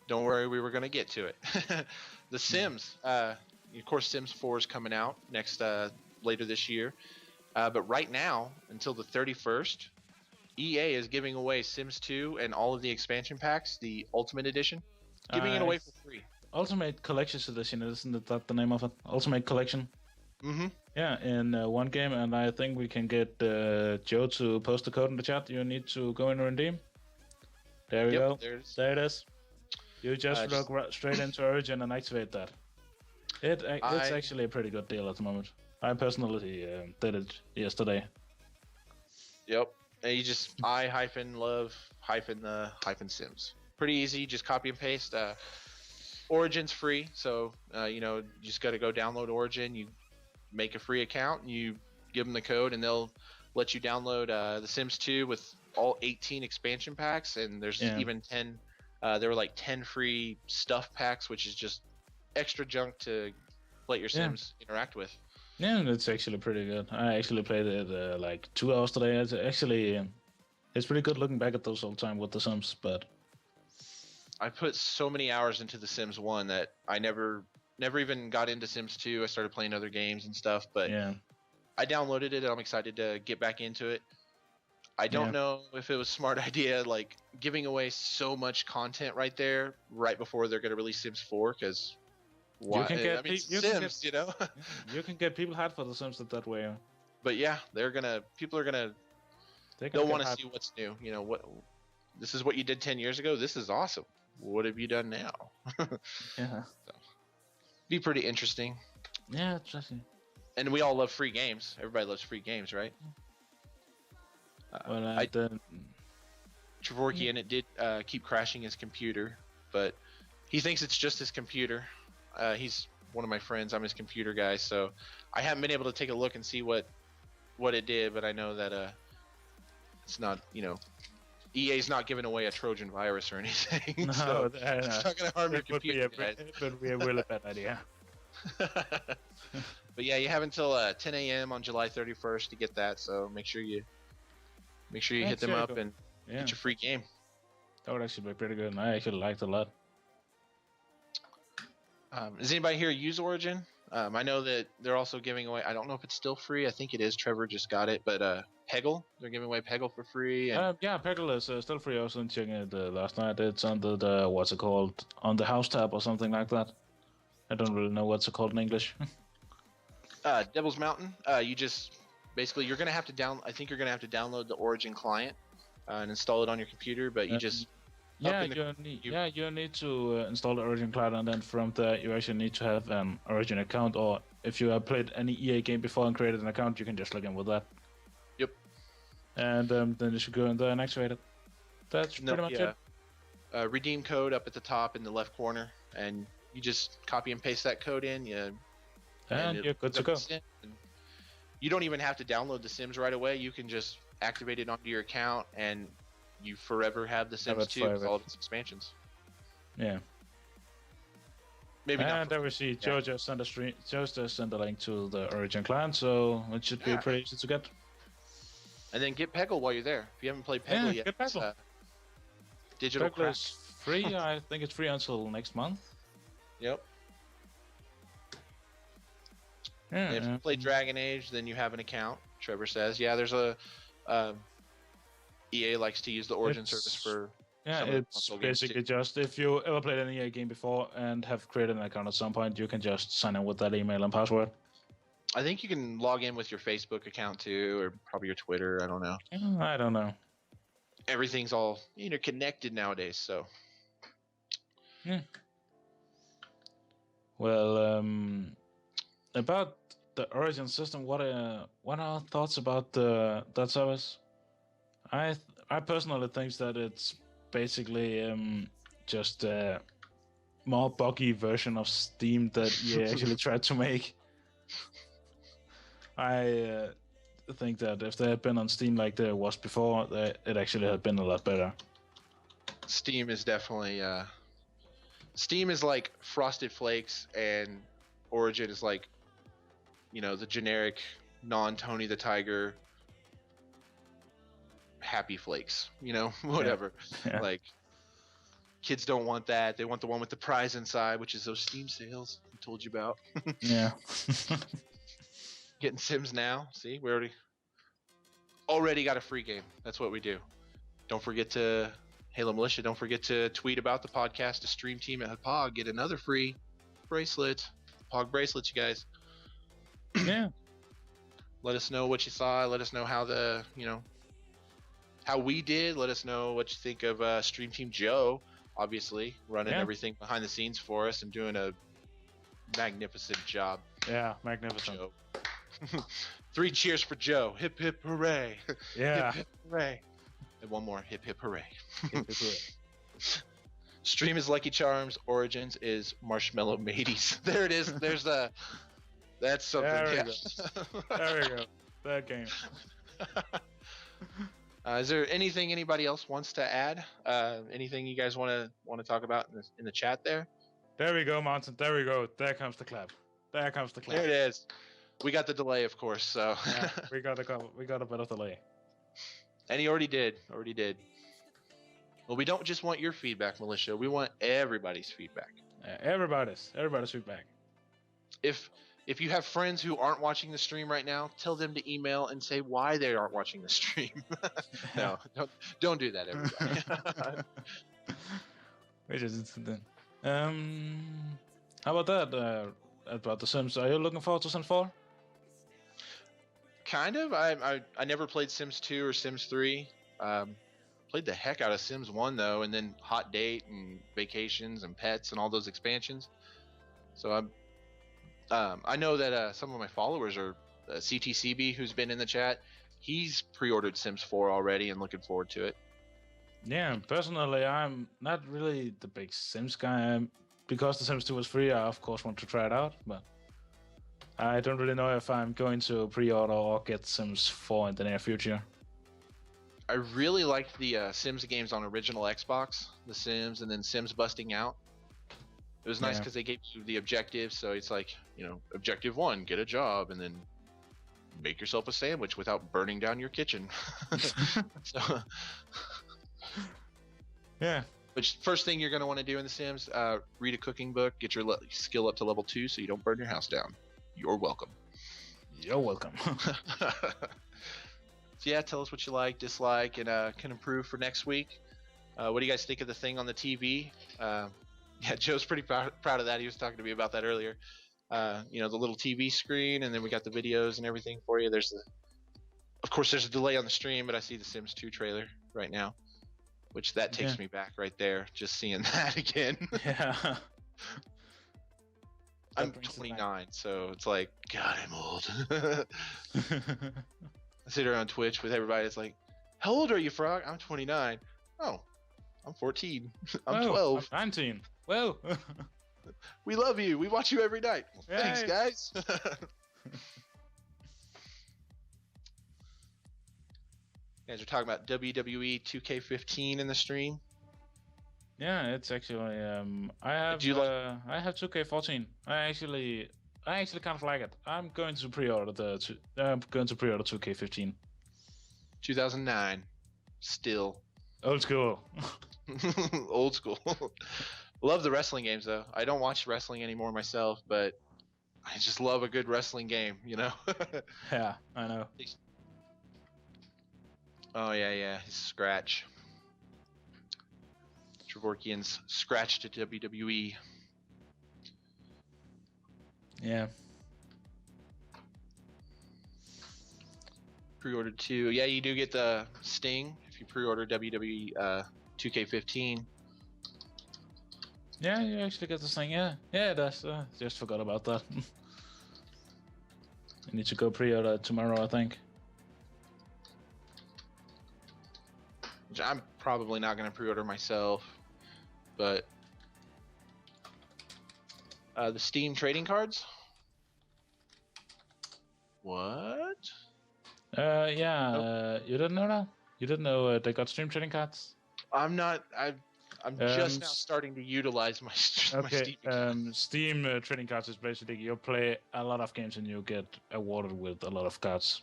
don't worry, we were going to get to it. The Sims. Of course, Sims 4 is coming out later this year. But right now, until the 31st, EA is giving away Sims 2 and all of the expansion packs, the Ultimate Edition, giving it away for free. Ultimate Collections Edition, isn't that the name of it? Ultimate Collection. Mm-hmm. Yeah, in one game, and I think we can get Joe to post the code in the chat. You need to go in and redeem. There we go. There it is. You just log straight into Origin and activate that. It's actually a pretty good deal at the moment. I personally did it yesterday. Yep. And you just I-love Sims. Pretty easy. Just copy and paste. Origin's free, so you just got to go download Origin. You make a free account, and you give them the code, and they'll let you download The Sims 2 with all 18 expansion packs, and there's even 10. There were like 10 free stuff packs, which is just extra junk to let your Sims interact with. Yeah, it's actually pretty good. I actually played it like 2 hours today. It's actually it's pretty good looking back at those old time with The Sims, but I put so many hours into The Sims 1 that I never even got into Sims 2. I started playing other games and stuff, but I downloaded it and I'm excited to get back into it. I don't know if it was a smart idea, like giving away so much content right there, right before they're going to release Sims 4, because you can get Sims, you can get people hot for The Sims that way. But yeah, people are gonna they'll want to see what's new. This is what you did 10 years ago. This is awesome. What have you done now? Yeah. So, be pretty interesting. Yeah, interesting. And we all love free games. Everybody loves free games, right? Trevorky and it did keep crashing his computer, but he thinks it's just his computer. He's one of my friends. I'm his computer guy, so I haven't been able to take a look and see what it did, but I know that it's not, EA's not giving away a Trojan virus or anything. No, so it's not going to harm your computer. It would be a really bad idea. But yeah, you have until 10 a.m. on July 31st to get that, so make sure you hit them up and get your free game. That would actually be pretty good, and I actually liked it a lot. Does anybody here use Origin? I know that they're also giving away, I don't know if it's still free. I think it is. Trevor just got it, but Peggle, they're giving away Peggle for free. And yeah, Peggle is still free. I was checking it last night. It's under the, what's it called, on the house tab or something like that. I don't really know what's it called in English. Devil's Mountain, you just, basically you're going to have to I think you're going to have to download the Origin client and install it on your computer, but you just... you need to install the Origin client, and then from there you actually need to have an Origin account, or if you have played any EA game before and created an account, you can just log in with that. Yep. And then you should go in there and activate it. That's pretty much it. Redeem code up at the top in the left corner, and You just copy and paste that code in, And you're good to go. You don't even have to download the Sims right away. You can just activate it onto your account, and you forever have the Sims 2 with all of its expansions. Yeah. Maybe not. And there we see Joe just sent a link to the Origin client, so it should be pretty easy to get. And then get Peggle while you're there. If you haven't played Peggle yet, get Peggle. Digital Peggle crack. is free. I think it's free until next month. Yep. Yeah. And if you play Dragon Age, then you have an account. Trevor says, "Yeah, there's a EA likes to use the Origin service for." Yeah, it's basically just if you ever played an EA game before and have created an account at some point, you can just sign in with that email and password. I think you can log in with your Facebook account too, or probably your Twitter. I don't know. I don't know. Everything's all interconnected nowadays, so. Yeah. Well, about the Origin system, what are our thoughts about that service? I personally think that it's basically just a more buggy version of Steam that EA actually tried to make. I think that if they had been on Steam like there was before, it actually had been a lot better. Steam is definitely Steam is like Frosted Flakes, and Origin is like, the generic non-Tony the Tiger Happy Flakes, whatever. Yeah. Like, kids don't want that. They want the one with the prize inside, which is those Steam sales I told you about. Yeah. Getting Sims now. See, we already got a free game. That's what we do. Don't forget to, Halo Militia, don't forget to tweet about the podcast to Stream Team at Hauppauge. Get another free bracelet. Hauppauge bracelets, you guys. Yeah. Let us know what you saw. Let us know how how we did. Let us know what you think of Stream Team Joe, obviously, running everything behind the scenes for us and doing a magnificent job. Yeah, magnificent. Joe. 3 cheers for Joe. Hip hip hooray. Yeah. Hip hip hooray. And one more. Hip hip hooray. Hip, hip, hooray. Stream is Lucky Charms. Origins is Marshmallow Mateys. There it is. There's that's something. There we go. That game. Is there anything anybody else wants to add? Anything you guys want to talk about in the chat there? There we go, Mountain. There we go. There comes the clap. There comes the clap. There it is. We got the delay, of course. So yeah, we got a bit of delay. And he already did. Well, we don't just want your feedback, Militia. We want everybody's feedback. Everybody's feedback. If you have friends who aren't watching the stream right now, tell them to email and say why they aren't watching the stream. No, don't do that, everybody. Which is how about that? About the Sims, are you looking forward to Sims 4? Kind of. I never played Sims 2 or Sims 3. Played the heck out of Sims 1 though, and then Hot Date and Vacations and Pets and all those expansions. So I know that some of my followers are CTCB, who's been in the chat. He's pre-ordered Sims 4 already and looking forward to it. Yeah, personally, I'm not really the big Sims guy. Because the Sims 2 was free, I of course want to try it out, but I don't really know if I'm going to pre-order or get Sims 4 in the near future. I really liked the Sims games on original Xbox, The Sims and then Sims Busting Out. It was nice because they gave you the objectives, so it's like, objective 1, get a job, and then make yourself a sandwich without burning down your kitchen. So, yeah. Which first thing you're going to want to do in The Sims, read a cooking book, get your skill up to level 2 so you don't burn your house down. You're welcome. You're welcome. So yeah, tell us what you like, dislike, and can improve for next week. What do you guys think of the thing on the TV? Yeah, Joe's pretty proud of that. He was talking to me about that earlier. The little TV screen, and then we got the videos and everything for you. Of course, there's a delay on the stream, but I see the Sims 2 trailer right now. Which that takes me back right there, just seeing that again. Yeah. I'm 29, so it's like, God, I'm old. I sit around Twitch with everybody. It's like, how old are you, Frog? I'm 29. Oh, I'm 14. I'm 12. I'm 19. Well. We love you. We watch you every night. Well, thanks, Yay. guys. Guys are talking about WWE 2K15 in the stream. Yeah, it's actually I have Do you like- I have 2K14. I actually kind of like it. I'm going to pre-order 2K15. 2009. Still. Old school. Old school. Love the wrestling games though. I don't watch wrestling anymore myself, but I just love a good wrestling game, you know? Yeah, I know. Oh yeah, his scratch. Trevorkian's scratch to WWE. Yeah. Pre-ordered 2. Yeah, you do get the Sting if you pre-order WWE 2K15. Yeah, you actually get this thing. Yeah, it does. Just forgot about that. I need to go pre-order tomorrow, I think. Which I'm probably not going to pre-order myself, but the Steam trading cards. What? Yeah. Nope. You didn't know that? You didn't know they got stream trading cards? I'm not. I'm just now starting to utilize my my Okay. Steam account. Steam trading cards is basically you play a lot of games and you get awarded with a lot of cards.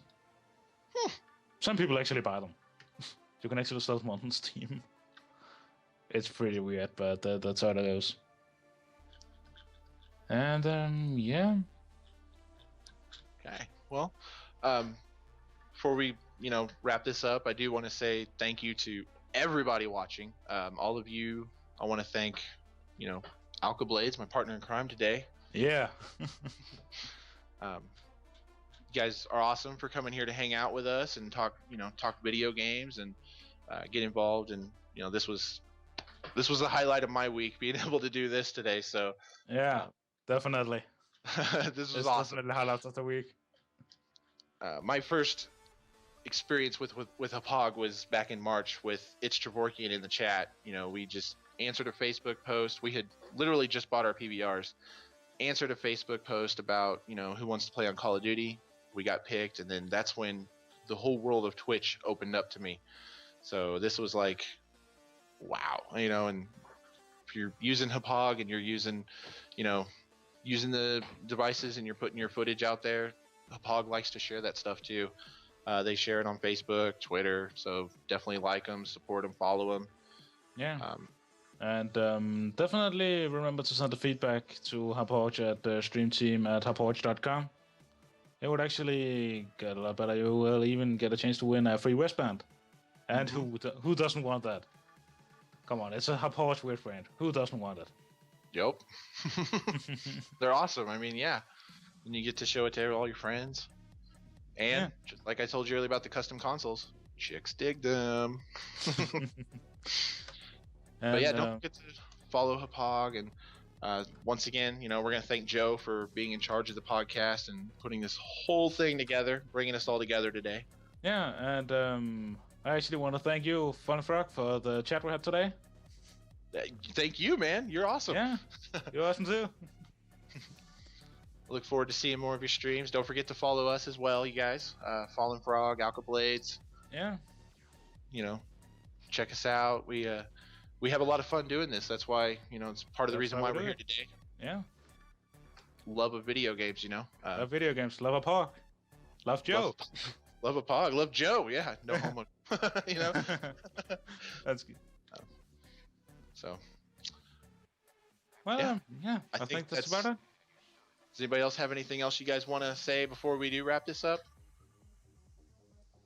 Some people actually buy them. You can actually sell them on Steam. It's pretty weird, but that's how it goes. And yeah. Okay. Well, before we wrap this up, I do want to say thank you to everybody watching. All of you. I want to thank, Alka Blades, my partner in crime today. Yeah. You guys are awesome for coming here to hang out with us and talk video games and get involved. And this was the highlight of my week, being able to do this today. So yeah, definitely. This was awesome. Definitely the highlight of the week. My first experience with Hauppauge was back in March with It's Trevorkian in the chat. We just answered a Facebook post. We had literally just bought our PBRs. Answered a Facebook post about who wants to play on Call of Duty. We got picked, and then that's when the whole world of Twitch opened up to me. So this was like, wow, and if you're using Hauppauge and you're using the devices and you're putting your footage out there, Hauppauge likes to share that stuff too. They share it on Facebook, Twitter, so definitely like them, support them, follow them. Yeah. And definitely remember to send the feedback to Hauppauge at the stream team at hauppauge.com. It would actually get a lot better. You will even get a chance to win a free wristband. And who doesn't want that? Come on, it's a Hauppauge wristband. Who doesn't want it? Yep. They're awesome. I mean, yeah. And you get to show it to all your friends. And just like I told you earlier about the custom consoles, chicks dig them. But yeah, don't forget to follow Hauppauge. And once again, we're going to thank Joe for being in charge of the podcast and putting this whole thing together, bringing us all together today. Yeah, and I actually want to thank you, Funfrog, for the chat we had today. Thank you, man. You're awesome. Yeah, you're awesome too. Look forward to seeing more of your streams. Don't forget to follow us as well, you guys. Fallen Frog, Alka Blades. Yeah. Check us out. We have a lot of fun doing this. That's why, it's part of the reason why we're here today. Yeah. Love of video games, Love video games. Love Hauppauge. Love Joe. Love Hauppauge. Love Joe. Yeah. No homo. That's good. So. Well, yeah. I think that's about it. Does anybody else have anything else you guys want to say before we do wrap this up?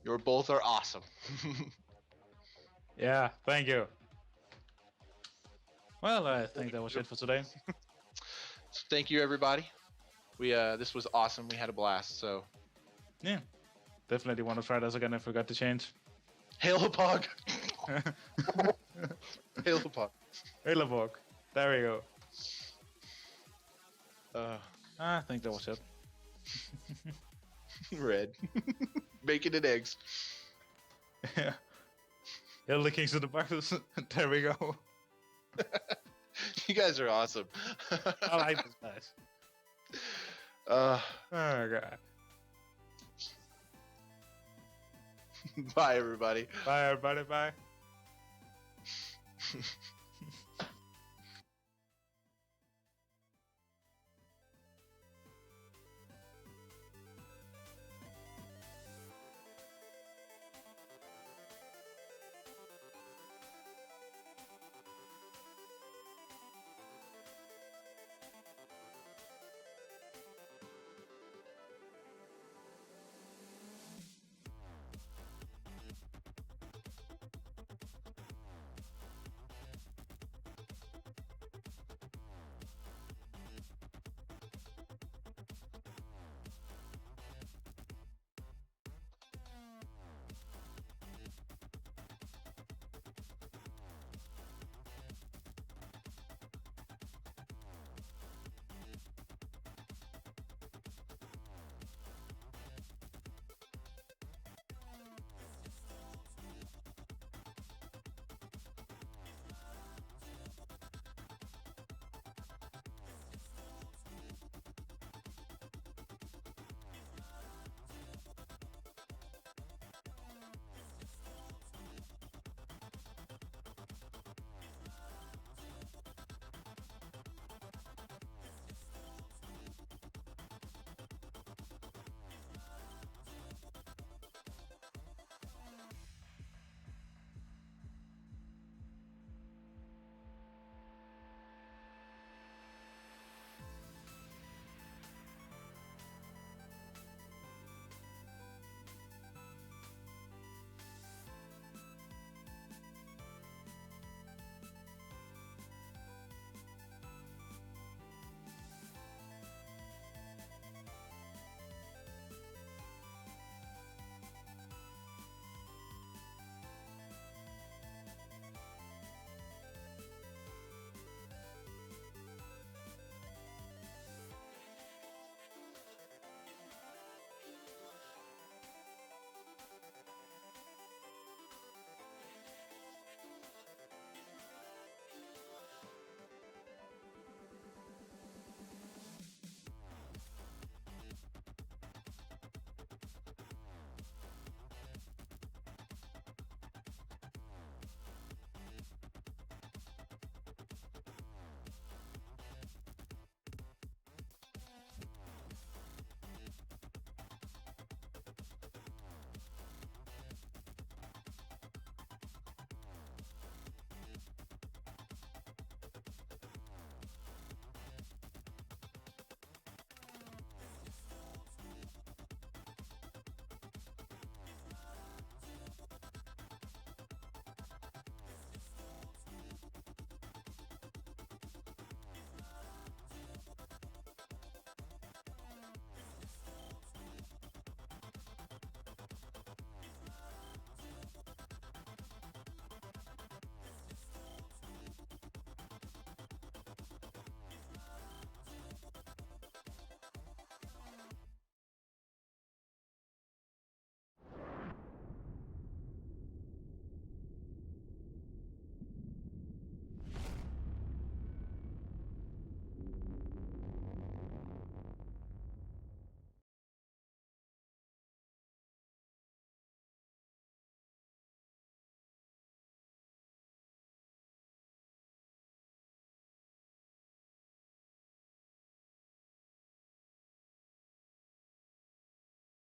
You both are awesome. Yeah, thank you. Well, I think that was it for today. So thank you, everybody. We this was awesome. We had a blast. So yeah, definitely want to try this again if we got the change. Hail Hauppauge. Hail Hauppauge. Hail Hauppauge. There we go. I think that was it. Red. Bacon and eggs. Yeah. Hail the kings of the boxes. There we go. You guys are awesome. I like this guys. uh, Oh god. Bye, everybody. Bye everybody. Bye.